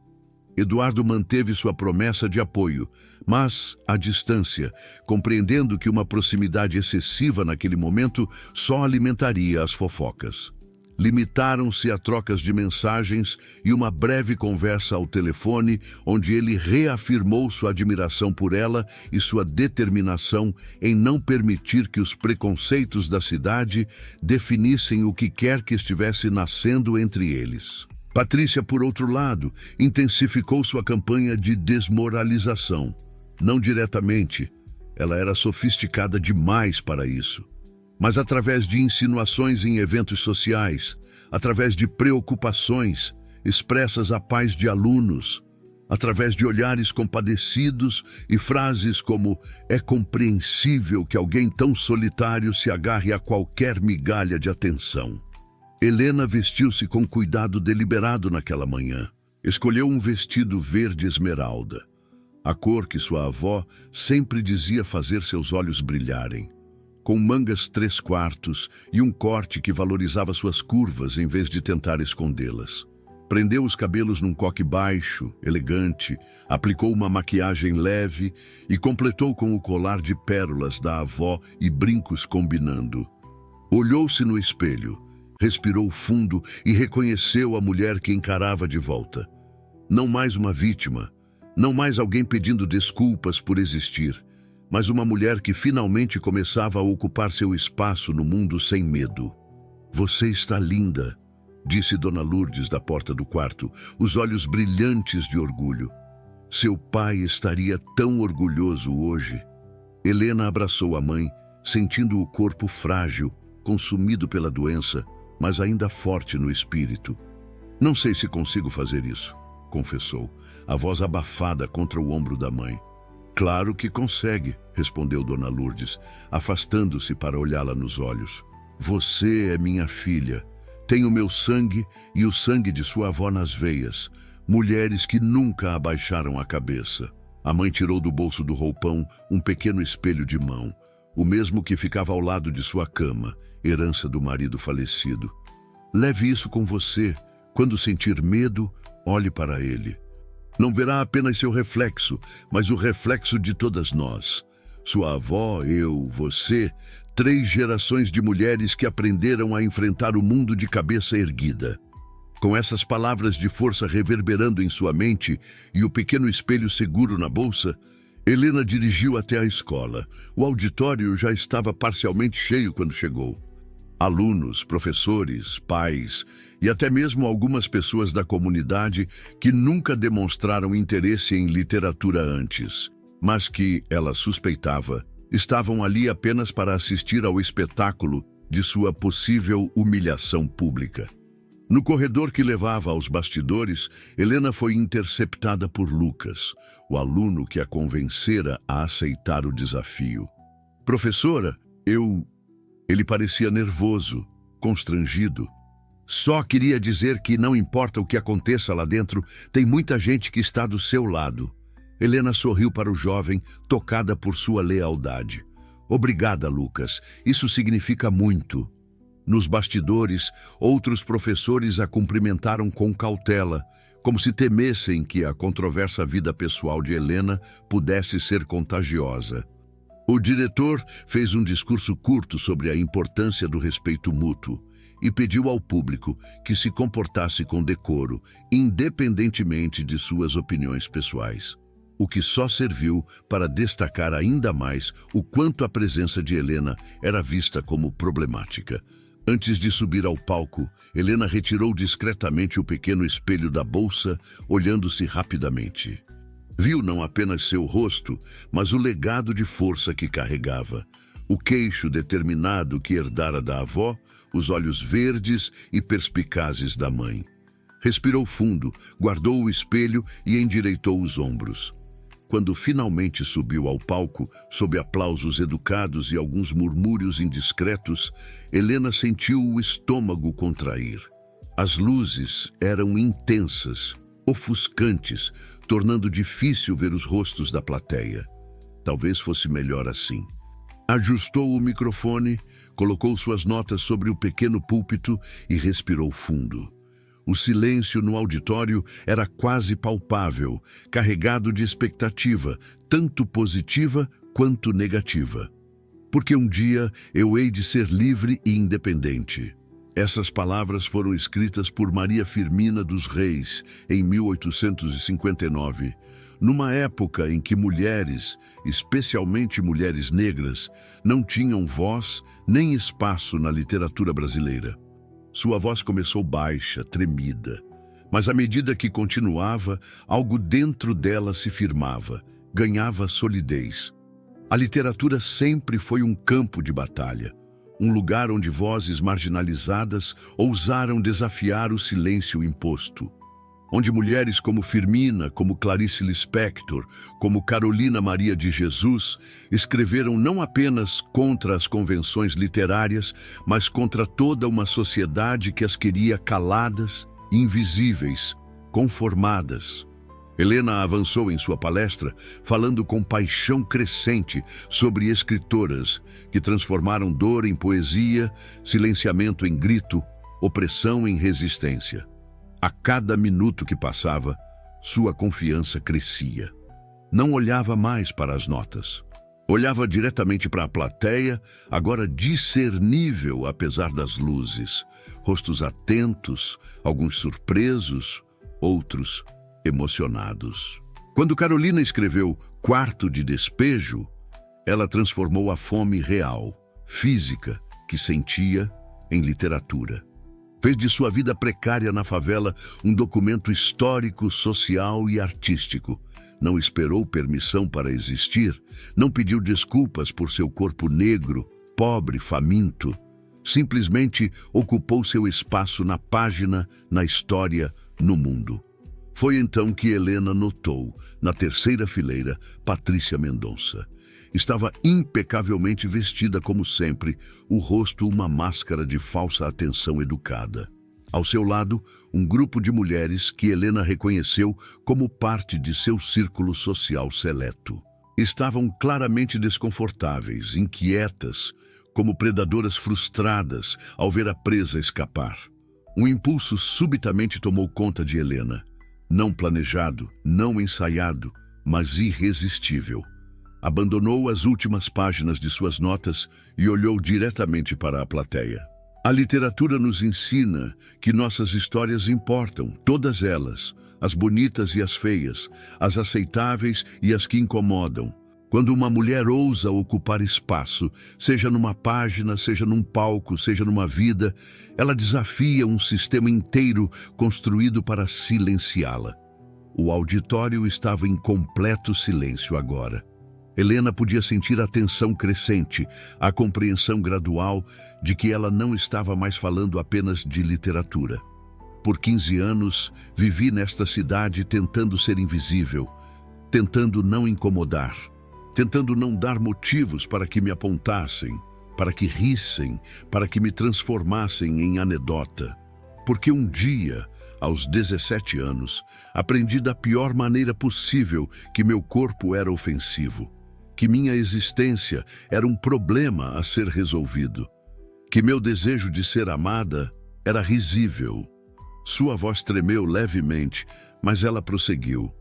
Eduardo manteve sua promessa de apoio, mas, à distância, compreendendo que uma proximidade excessiva naquele momento só alimentaria as fofocas. Limitaram-se a trocas de mensagens e uma breve conversa ao telefone, onde ele reafirmou sua admiração por ela e sua determinação em não permitir que os preconceitos da cidade definissem o que quer que estivesse nascendo entre eles. Patrícia, por outro lado, intensificou sua campanha de desmoralização. Não diretamente, ela era sofisticada demais para isso. Mas através de insinuações em eventos sociais, através de preocupações expressas à paz de alunos, através de olhares compadecidos e frases como "é compreensível que alguém tão solitário se agarre a qualquer migalha de atenção". Helena vestiu-se com cuidado deliberado naquela manhã. Escolheu um vestido verde esmeralda, a cor que sua avó sempre dizia fazer seus olhos brilharem, com mangas 3/4 e um corte que valorizava suas curvas em vez de tentar escondê-las. Prendeu os cabelos num coque baixo, elegante, aplicou uma maquiagem leve e completou com o colar de pérolas da avó e brincos combinando. Olhou-se no espelho, respirou fundo e reconheceu a mulher que encarava de volta. Não mais uma vítima, não mais alguém pedindo desculpas por existir, mas uma mulher que finalmente começava a ocupar seu espaço no mundo sem medo. "Você está linda", disse Dona Lourdes da porta do quarto, os olhos brilhantes de orgulho. Seu pai estaria tão orgulhoso hoje. Helena abraçou a mãe, sentindo o corpo frágil, consumido pela doença, mas ainda forte no espírito. "Não sei se consigo fazer isso", confessou, a voz abafada contra o ombro da mãe. "Claro que consegue", respondeu Dona Lourdes, afastando-se para olhá-la nos olhos. "Você é minha filha. Tem o meu sangue e o sangue de sua avó nas veias. Mulheres que nunca abaixaram a cabeça." A mãe tirou do bolso do roupão um pequeno espelho de mão, o mesmo que ficava ao lado de sua cama, herança do marido falecido. "Leve isso com você. Quando sentir medo, olhe para ele. Não verá apenas seu reflexo, mas o reflexo de todas nós. Sua avó, eu, você, 3 gerações de mulheres que aprenderam a enfrentar o mundo de cabeça erguida." Com essas palavras de força reverberando em sua mente e o pequeno espelho seguro na bolsa, Helena dirigiu até a escola. O auditório já estava parcialmente cheio quando chegou. Alunos, professores, pais e até mesmo algumas pessoas da comunidade que nunca demonstraram interesse em literatura antes, mas que, ela suspeitava, estavam ali apenas para assistir ao espetáculo de sua possível humilhação pública. No corredor que levava aos bastidores, Helena foi interceptada por Lucas, o aluno que a convencera a aceitar o desafio. "Professora, Ele parecia nervoso, constrangido. Só queria dizer que não importa o que aconteça lá dentro, tem muita gente que está do seu lado. Helena sorriu para o jovem, tocada por sua lealdade. Obrigada, Lucas. Isso significa muito. Nos bastidores, outros professores a cumprimentaram com cautela, como se temessem que a controversa vida pessoal de Helena pudesse ser contagiosa. O diretor fez um discurso curto sobre a importância do respeito mútuo e pediu ao público que se comportasse com decoro, independentemente de suas opiniões pessoais, o que só serviu para destacar ainda mais o quanto a presença de Helena era vista como problemática. Antes de subir ao palco, Helena retirou discretamente o pequeno espelho da bolsa, olhando-se rapidamente. Viu não apenas seu rosto, mas o legado de força que carregava, o queixo determinado que herdara da avó, os olhos verdes e perspicazes da mãe. Respirou fundo, guardou o espelho e endireitou os ombros. Quando finalmente subiu ao palco, sob aplausos educados e alguns murmúrios indiscretos, Helena sentiu o estômago contrair. As luzes eram intensas, ofuscantes, tornando difícil ver os rostos da plateia. Talvez fosse melhor assim. Ajustou o microfone, colocou suas notas sobre o pequeno púlpito e respirou fundo. O silêncio no auditório era quase palpável, carregado de expectativa, tanto positiva quanto negativa. Porque um dia eu hei de ser livre e independente. Essas palavras foram escritas por Maria Firmina dos Reis, em 1859, numa época em que mulheres, especialmente mulheres negras, não tinham voz nem espaço na literatura brasileira. Sua voz começou baixa, tremida, mas à medida que continuava, algo dentro dela se firmava, ganhava solidez. A literatura sempre foi um campo de batalha, um lugar onde vozes marginalizadas ousaram desafiar o silêncio imposto, onde mulheres como Firmina, como Clarice Lispector, como Carolina Maria de Jesus, escreveram não apenas contra as convenções literárias, mas contra toda uma sociedade que as queria caladas, invisíveis, conformadas. Helena avançou em sua palestra, falando com paixão crescente sobre escritoras que transformaram dor em poesia, silenciamento em grito, opressão em resistência. A cada minuto que passava, sua confiança crescia. Não olhava mais para as notas. Olhava diretamente para a plateia, agora discernível apesar das luzes. Rostos atentos, alguns surpresos, outros emocionados. Quando Carolina escreveu Quarto de Despejo, ela transformou a fome real, física, que sentia, em literatura. Fez de sua vida precária na favela um documento histórico, social e artístico. Não esperou permissão para existir, não pediu desculpas por seu corpo negro, pobre, faminto. Simplesmente ocupou seu espaço na página, na história, no mundo. Foi então que Helena notou, na terceira fileira, Patrícia Mendonça. Estava impecavelmente vestida como sempre, o rosto uma máscara de falsa atenção educada. Ao seu lado, um grupo de mulheres que Helena reconheceu como parte de seu círculo social seleto. Estavam claramente desconfortáveis, inquietas, como predadoras frustradas ao ver a presa escapar. Um impulso subitamente tomou conta de Helena. Não planejado, não ensaiado, mas irresistível. Abandonou as últimas páginas de suas notas e olhou diretamente para a plateia. A literatura nos ensina que nossas histórias importam, todas elas, as bonitas e as feias, as aceitáveis e as que incomodam. Quando uma mulher ousa ocupar espaço, seja numa página, seja num palco, seja numa vida, ela desafia um sistema inteiro construído para silenciá-la. O auditório estava em completo silêncio agora. Helena podia sentir a tensão crescente, a compreensão gradual de que ela não estava mais falando apenas de literatura. Por 15 anos, vivi nesta cidade tentando ser invisível, tentando não incomodar, tentando não dar motivos para que me apontassem, para que rissem, para que me transformassem em anedota. Porque um dia, aos 17 anos, aprendi da pior maneira possível que meu corpo era ofensivo, que minha existência era um problema a ser resolvido, que meu desejo de ser amada era risível. Sua voz tremeu levemente, mas ela prosseguiu.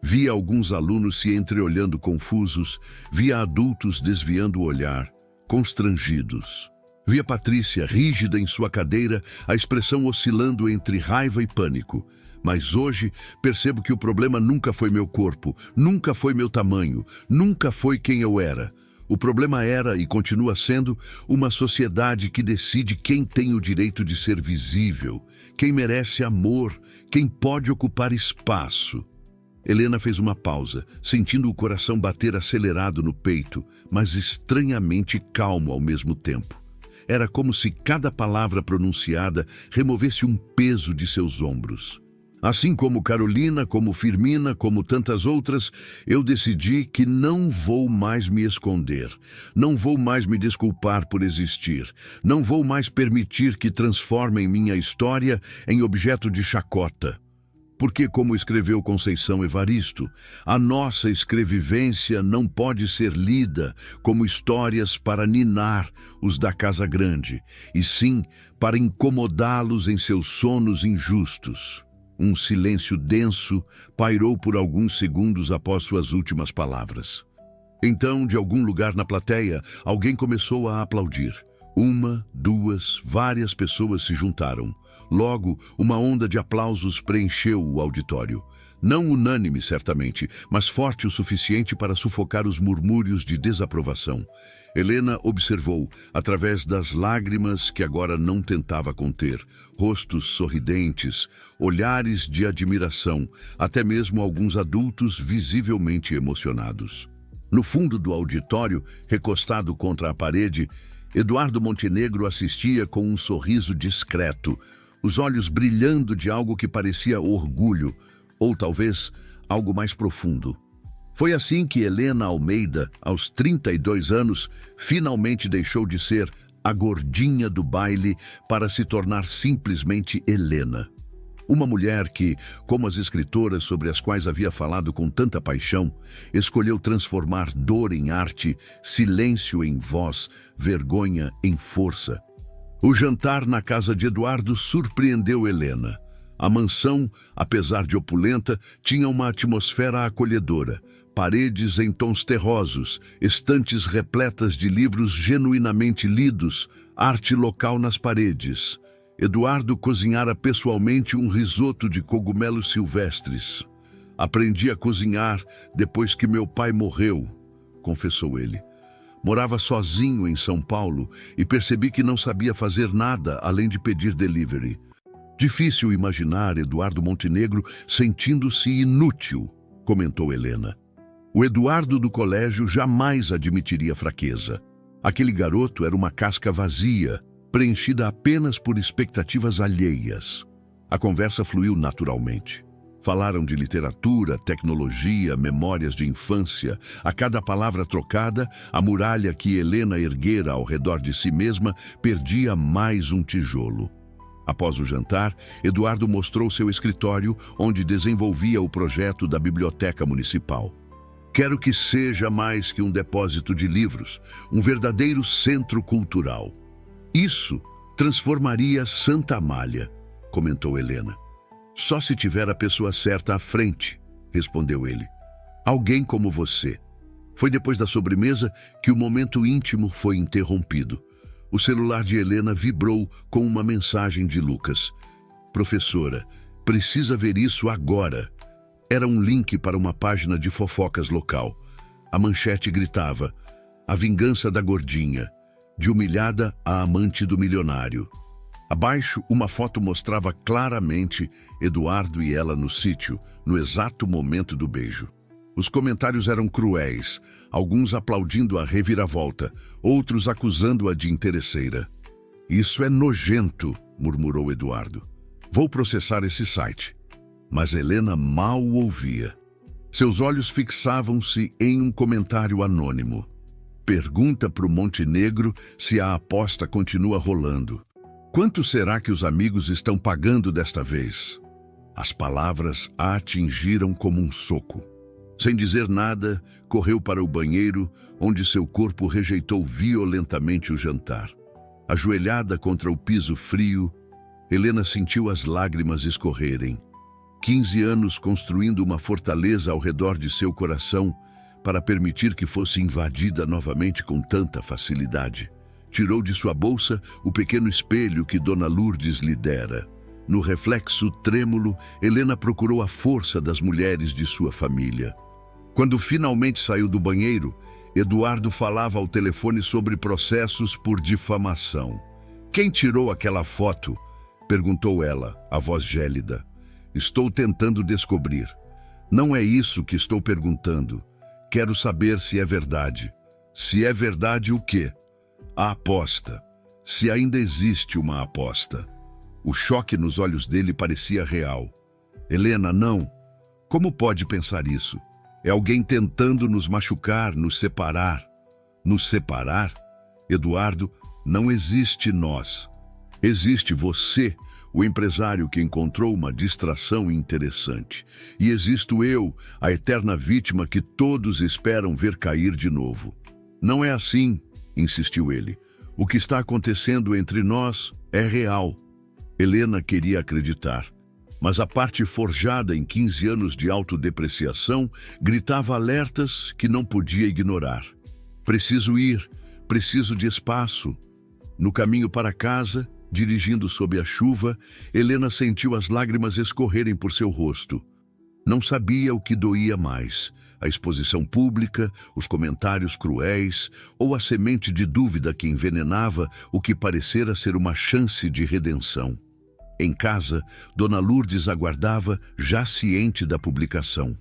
Via alguns alunos se entreolhando confusos, via adultos desviando o olhar, constrangidos. Via Patrícia rígida em sua cadeira, a expressão oscilando entre raiva e pânico. Mas hoje percebo que o problema nunca foi meu corpo, nunca foi meu tamanho, nunca foi quem eu era. O problema era e continua sendo uma sociedade que decide quem tem o direito de ser visível, quem merece amor, quem pode ocupar espaço. Helena fez uma pausa, sentindo o coração bater acelerado no peito, mas estranhamente calmo ao mesmo tempo. Era como se cada palavra pronunciada removesse um peso de seus ombros. Assim como Carolina, como Firmina, como tantas outras, eu decidi que não vou mais me esconder, não vou mais me desculpar por existir, não vou mais permitir que transformem minha história em objeto de chacota. Porque, como escreveu Conceição Evaristo, a nossa escrevivência não pode ser lida como histórias para ninar os da Casa Grande, e sim para incomodá-los em seus sonos injustos. Um silêncio denso pairou por alguns segundos após suas últimas palavras. Então, de algum lugar na plateia, alguém começou a aplaudir. Uma, duas, várias pessoas se juntaram. Logo, uma onda de aplausos preencheu o auditório. Não unânime, certamente, mas forte o suficiente para sufocar os murmúrios de desaprovação. Helena observou, através das lágrimas que agora não tentava conter, rostos sorridentes, olhares de admiração, até mesmo alguns adultos visivelmente emocionados. No fundo do auditório, recostado contra a parede, Eduardo Montenegro assistia com um sorriso discreto, os olhos brilhando de algo que parecia orgulho, ou talvez algo mais profundo. Foi assim que Helena Almeida, aos 32 anos, finalmente deixou de ser a gordinha do baile para se tornar simplesmente Helena. Uma mulher que, como as escritoras sobre as quais havia falado com tanta paixão, escolheu transformar dor em arte, silêncio em voz, vergonha em força. O jantar na casa de Eduardo surpreendeu Helena. A mansão, apesar de opulenta, tinha uma atmosfera acolhedora. Paredes em tons terrosos, estantes repletas de livros genuinamente lidos, arte local nas paredes. Eduardo cozinhara pessoalmente um risoto de cogumelos silvestres. Aprendi a cozinhar depois que meu pai morreu, confessou ele. Morava sozinho em São Paulo e percebi que não sabia fazer nada além de pedir delivery. Difícil imaginar Eduardo Montenegro sentindo-se inútil, comentou Helena. O Eduardo do colégio jamais admitiria fraqueza. Aquele garoto era uma casca vazia, preenchida apenas por expectativas alheias. A conversa fluiu naturalmente. Falaram de literatura, tecnologia, memórias de infância. A cada palavra trocada, a muralha que Helena erguera ao redor de si mesma perdia mais um tijolo. Após o jantar, Eduardo mostrou seu escritório, onde desenvolvia o projeto da biblioteca municipal. Quero que seja mais que um depósito de livros, um verdadeiro centro cultural. Isso transformaria Santa Amália, comentou Helena. Só se tiver a pessoa certa à frente, respondeu ele. Alguém como você. Foi depois da sobremesa que o momento íntimo foi interrompido. O celular de Helena vibrou com uma mensagem de Lucas. Professora, precisa ver isso agora. Era um link para uma página de fofocas local. A manchete gritava: a vingança da gordinha, de humilhada a amante do milionário. Abaixo, uma foto mostrava claramente Eduardo e ela no sítio, no exato momento do beijo. Os comentários eram cruéis, alguns aplaudindo a reviravolta, outros acusando-a de interesseira. Isso é nojento, murmurou Eduardo. Vou processar esse site. Mas Helena mal o ouvia. Seus olhos fixavam-se em um comentário anônimo. Pergunta para o Montenegro se a aposta continua rolando. Quanto será que os amigos estão pagando desta vez? As palavras a atingiram como um soco. Sem dizer nada, correu para o banheiro, onde seu corpo rejeitou violentamente o jantar. Ajoelhada contra o piso frio, Helena sentiu as lágrimas escorrerem. 15 anos construindo uma fortaleza ao redor de seu coração para permitir que fosse invadida novamente com tanta facilidade. Tirou de sua bolsa o pequeno espelho que Dona Lourdes lhe dera. No reflexo trêmulo, Helena procurou a força das mulheres de sua família. Quando finalmente saiu do banheiro, Eduardo falava ao telefone sobre processos por difamação. "Quem tirou aquela foto?" perguntou ela, a voz gélida. "Estou tentando descobrir." "Não é isso que estou perguntando. Quero saber se é verdade." "Se é verdade, o quê?" "A aposta. Se ainda existe uma aposta." O choque nos olhos dele parecia real. "Helena, não. Como pode pensar isso? É alguém tentando nos machucar, nos separar." "Nos separar? Eduardo, não existe nós. Existe você, o empresário que encontrou uma distração interessante. E existo eu, a eterna vítima que todos esperam ver cair de novo." "Não é assim", insistiu ele. "O que está acontecendo entre nós é real." Helena queria acreditar, mas a parte forjada em 15 anos de autodepreciação gritava alertas que não podia ignorar. "Preciso ir, preciso de espaço." No caminho para casa, dirigindo sob a chuva, Helena sentiu as lágrimas escorrerem por seu rosto. Não sabia o que doía mais: a exposição pública, os comentários cruéis ou a semente de dúvida que envenenava o que parecera ser uma chance de redenção. Em casa, Dona Lourdes aguardava, já ciente da publicação.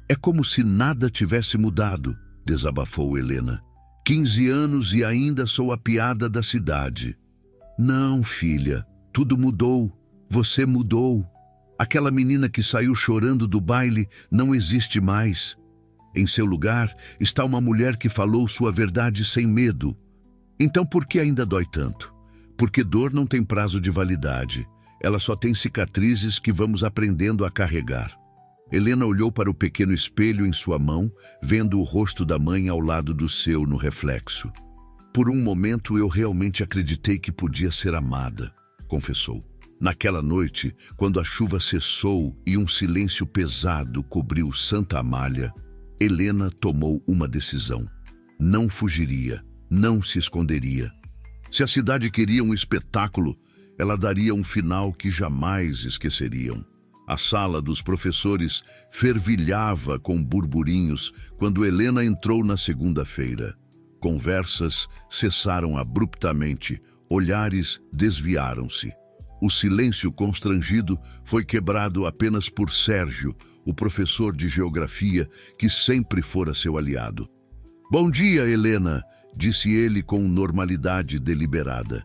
"É como se nada tivesse mudado", desabafou Helena. 15 anos e ainda sou a piada da cidade." "Não, filha, tudo mudou. Você mudou. Aquela menina que saiu chorando do baile não existe mais. Em seu lugar está uma mulher que falou sua verdade sem medo. Então por que ainda dói tanto? Porque dor não tem prazo de validade. Ela só tem cicatrizes que vamos aprendendo a carregar." Helena olhou para o pequeno espelho em sua mão, vendo o rosto da mãe ao lado do seu no reflexo. "Por um momento eu realmente acreditei que podia ser amada", confessou. Naquela noite, quando a chuva cessou e um silêncio pesado cobriu Santa Amália, Helena tomou uma decisão. Não fugiria, não se esconderia. Se a cidade queria um espetáculo, ela daria um final que jamais esqueceriam. A sala dos professores fervilhava com burburinhos quando Helena entrou na segunda-feira. Conversas cessaram abruptamente, olhares desviaram-se. O silêncio constrangido foi quebrado apenas por Sérgio, o professor de geografia que sempre fora seu aliado. "Bom dia, Helena", disse ele com normalidade deliberada.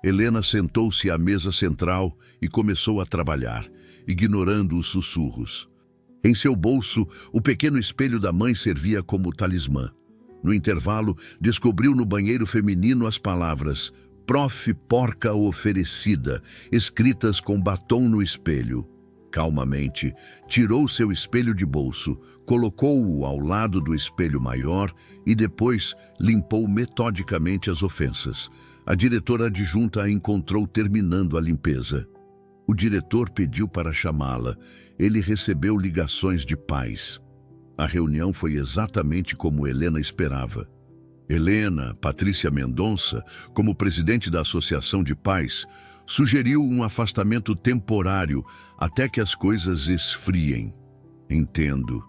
Helena sentou-se à mesa central e começou a trabalhar, ignorando os sussurros. Em seu bolso, o pequeno espelho da mãe servia como talismã. No intervalo, descobriu no banheiro feminino as palavras "Prof. Porca Oferecida", escritas com batom no espelho. Calmamente, tirou seu espelho de bolso, colocou-o ao lado do espelho maior e depois limpou metodicamente as ofensas. A diretora adjunta a encontrou terminando a limpeza. O diretor pediu para chamá-la. Ele recebeu ligações de pais. A reunião foi exatamente como Helena esperava. Helena, Patrícia Mendonça, como presidente da Associação de Pais, sugeriu um afastamento temporário até que as coisas esfriem. "Entendo.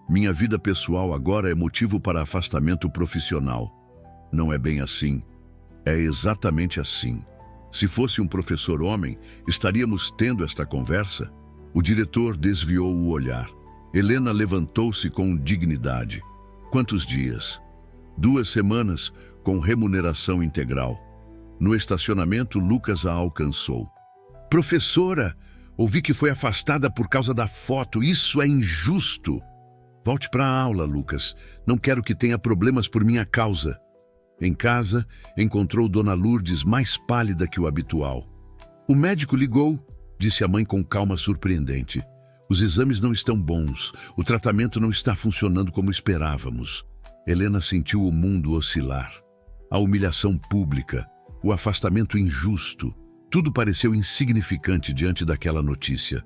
Minha vida pessoal agora é motivo para afastamento profissional." "Não é bem assim. É exatamente assim. Se fosse um professor homem, estaríamos tendo esta conversa?" O diretor desviou o olhar. Helena levantou-se com dignidade. "Quantos dias?" 2 semanas, com remuneração integral." No estacionamento, Lucas a alcançou. "Professora, ouvi que foi afastada por causa da foto. Isso é injusto." "Volte para a aula, Lucas. Não quero que tenha problemas por minha causa." Em casa, encontrou Dona Lourdes mais pálida que o habitual. O médico ligou, disse a mãe com calma surpreendente. Os exames não estão bons, o tratamento não está funcionando como esperávamos. Helena sentiu o mundo oscilar. A humilhação pública, o afastamento injusto, tudo pareceu insignificante diante daquela notícia.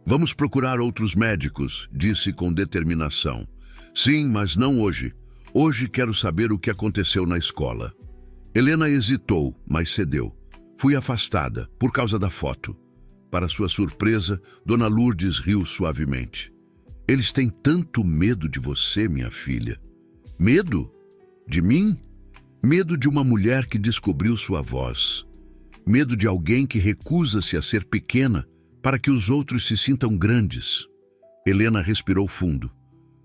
Vamos procurar outros médicos, disse com determinação. Sim, mas não hoje. Hoje quero saber o que aconteceu na escola. Helena hesitou, mas cedeu. Fui afastada, por causa da foto. Para sua surpresa, Dona Lourdes riu suavemente. Eles têm tanto medo de você, minha filha. Medo? De mim? Medo de uma mulher que descobriu sua voz. Medo de alguém que recusa-se a ser pequena para que os outros se sintam grandes. Helena respirou fundo.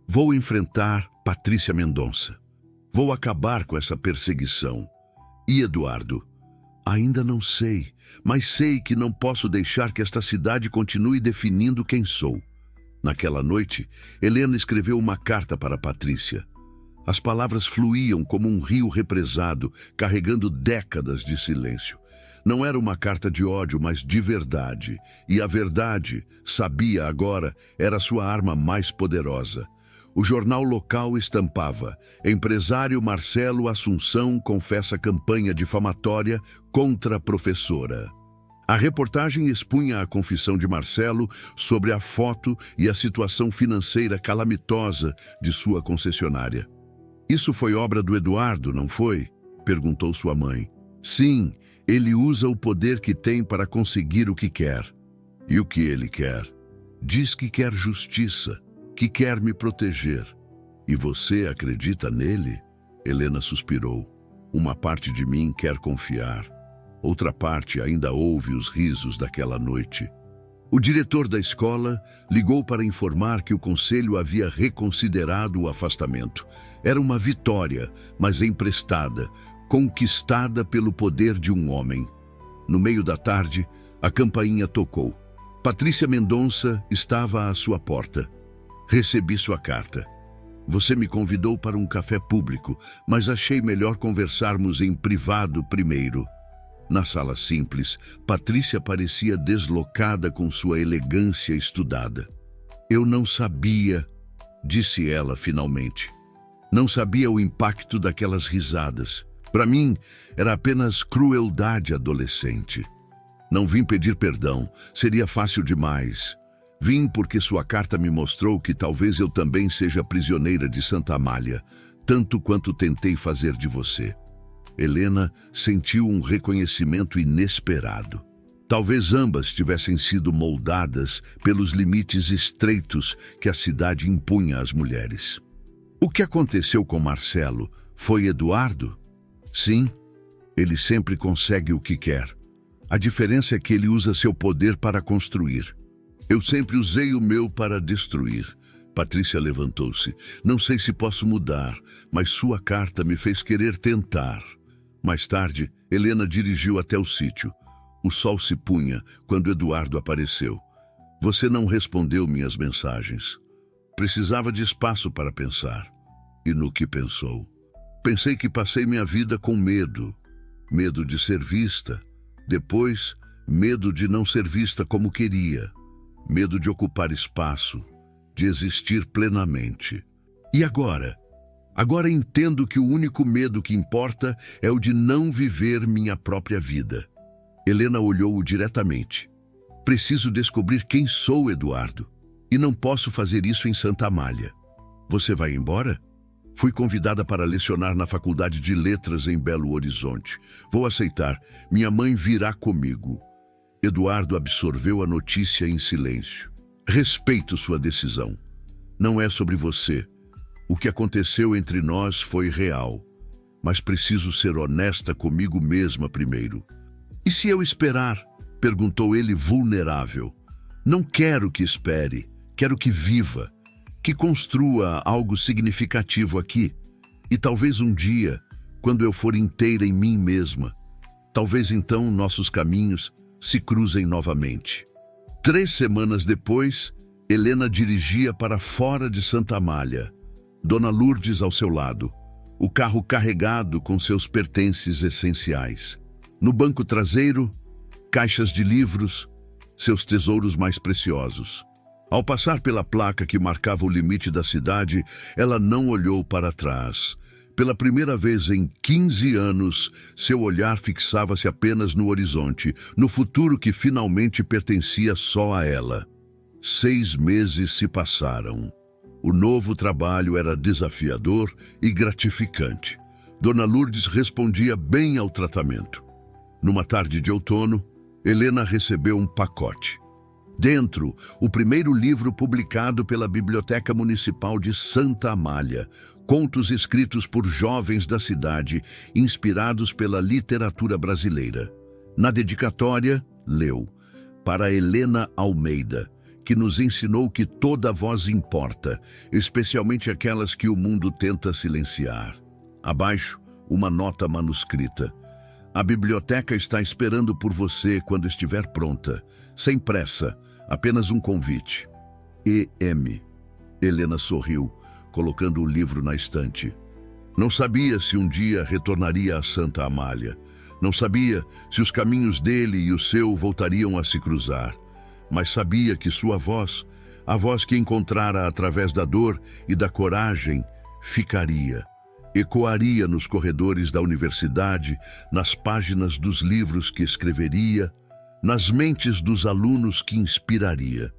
Vou enfrentar Patrícia Mendonça. Vou acabar com essa perseguição. E Eduardo? Ainda não sei, mas sei que não posso deixar que esta cidade continue definindo quem sou. Naquela noite, Helena escreveu uma carta para Patrícia. As palavras fluíam como um rio represado, carregando décadas de silêncio. Não era uma carta de ódio, mas de verdade. E a verdade, sabia agora, era sua arma mais poderosa. O jornal local estampava: empresário Marcelo Assunção confessa campanha difamatória contra a professora. A reportagem expunha a confissão de Marcelo sobre a foto e a situação financeira calamitosa de sua concessionária. Isso foi obra do Eduardo, não foi? Perguntou sua mãe. Sim, ele usa o poder que tem para conseguir o que quer. E o que ele quer? Diz que quer justiça, que quer me proteger. E você acredita nele? Helena suspirou. Uma parte de mim quer confiar. Outra parte ainda ouve os risos daquela noite. O diretor da escola ligou para informar que o conselho havia reconsiderado o afastamento. Era uma vitória, mas emprestada, conquistada pelo poder de um homem. No meio da tarde, a campainha tocou. Patrícia Mendonça estava à sua porta. Recebi sua carta. Você me convidou para um café público, mas achei melhor conversarmos em privado primeiro. Na sala simples, Patrícia parecia deslocada com sua elegância estudada. Eu não sabia, disse ela finalmente. Não sabia o impacto daquelas risadas. Para mim, era apenas crueldade adolescente. Não vim pedir perdão, seria fácil demais. Vim porque sua carta me mostrou que talvez eu também seja prisioneira de Santa Amália, tanto quanto tentei fazer de você. Helena sentiu um reconhecimento inesperado. Talvez ambas tivessem sido moldadas pelos limites estreitos que a cidade impunha às mulheres. O que aconteceu com Marcelo foi Eduardo? Sim, ele sempre consegue o que quer. A diferença é que ele usa seu poder para construir. Eu sempre usei o meu para destruir. Patrícia levantou-se. Não sei se posso mudar, mas sua carta me fez querer tentar. Mais tarde, Helena dirigiu até o sítio. O sol se punha quando Eduardo apareceu. Você não respondeu minhas mensagens. Precisava de espaço para pensar. E no que pensou? Pensei que passei minha vida com medo. Medo de ser vista. Depois, medo de não ser vista como queria. Medo de ocupar espaço, de existir plenamente. E agora? Agora entendo que o único medo que importa é o de não viver minha própria vida. Helena olhou-o diretamente. Preciso descobrir quem sou, Eduardo. E não posso fazer isso em Santa Amália. Você vai embora? Fui convidada para lecionar na Faculdade de Letras em Belo Horizonte. Vou aceitar. Minha mãe virá comigo. Eduardo absorveu a notícia em silêncio. Respeito sua decisão. Não é sobre você. O que aconteceu entre nós foi real. Mas preciso ser honesta comigo mesma primeiro. E se eu esperar? Perguntou ele vulnerável. Não quero que espere. Quero que viva. Que construa algo significativo aqui. E talvez um dia, quando eu for inteira em mim mesma, talvez então nossos caminhos se cruzem novamente. 3 semanas depois, Helena dirigia para fora de Santa Amália. Dona Lourdes ao seu lado, o carro carregado com seus pertences essenciais. No banco traseiro, caixas de livros, seus tesouros mais preciosos. Ao passar pela placa que marcava o limite da cidade, ela não olhou para trás. Pela primeira vez em 15 anos, seu olhar fixava-se apenas no horizonte, no futuro que finalmente pertencia só a ela. 6 meses se passaram. O novo trabalho era desafiador e gratificante. Dona Lourdes respondia bem ao tratamento. Numa tarde de outono, Helena recebeu um pacote. Dentro, o primeiro livro publicado pela Biblioteca Municipal de Santa Amália, contos escritos por jovens da cidade, inspirados pela literatura brasileira. Na dedicatória, leu: para Helena Almeida, que nos ensinou que toda voz importa, especialmente aquelas que o mundo tenta silenciar. Abaixo, uma nota manuscrita. A biblioteca está esperando por você quando estiver pronta. Sem pressa, apenas um convite. E.M. Helena sorriu, colocando o livro na estante. Não sabia se um dia retornaria a Santa Amália. Não sabia se os caminhos dele e o seu voltariam a se cruzar. Mas sabia que sua voz, a voz que encontrara através da dor e da coragem, ficaria. Ecoaria nos corredores da universidade, nas páginas dos livros que escreveria, nas mentes dos alunos que inspiraria.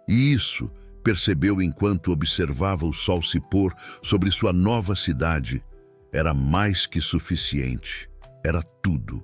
E isso percebeu enquanto observava o sol se pôr sobre sua nova cidade. Era mais que suficiente. Era tudo.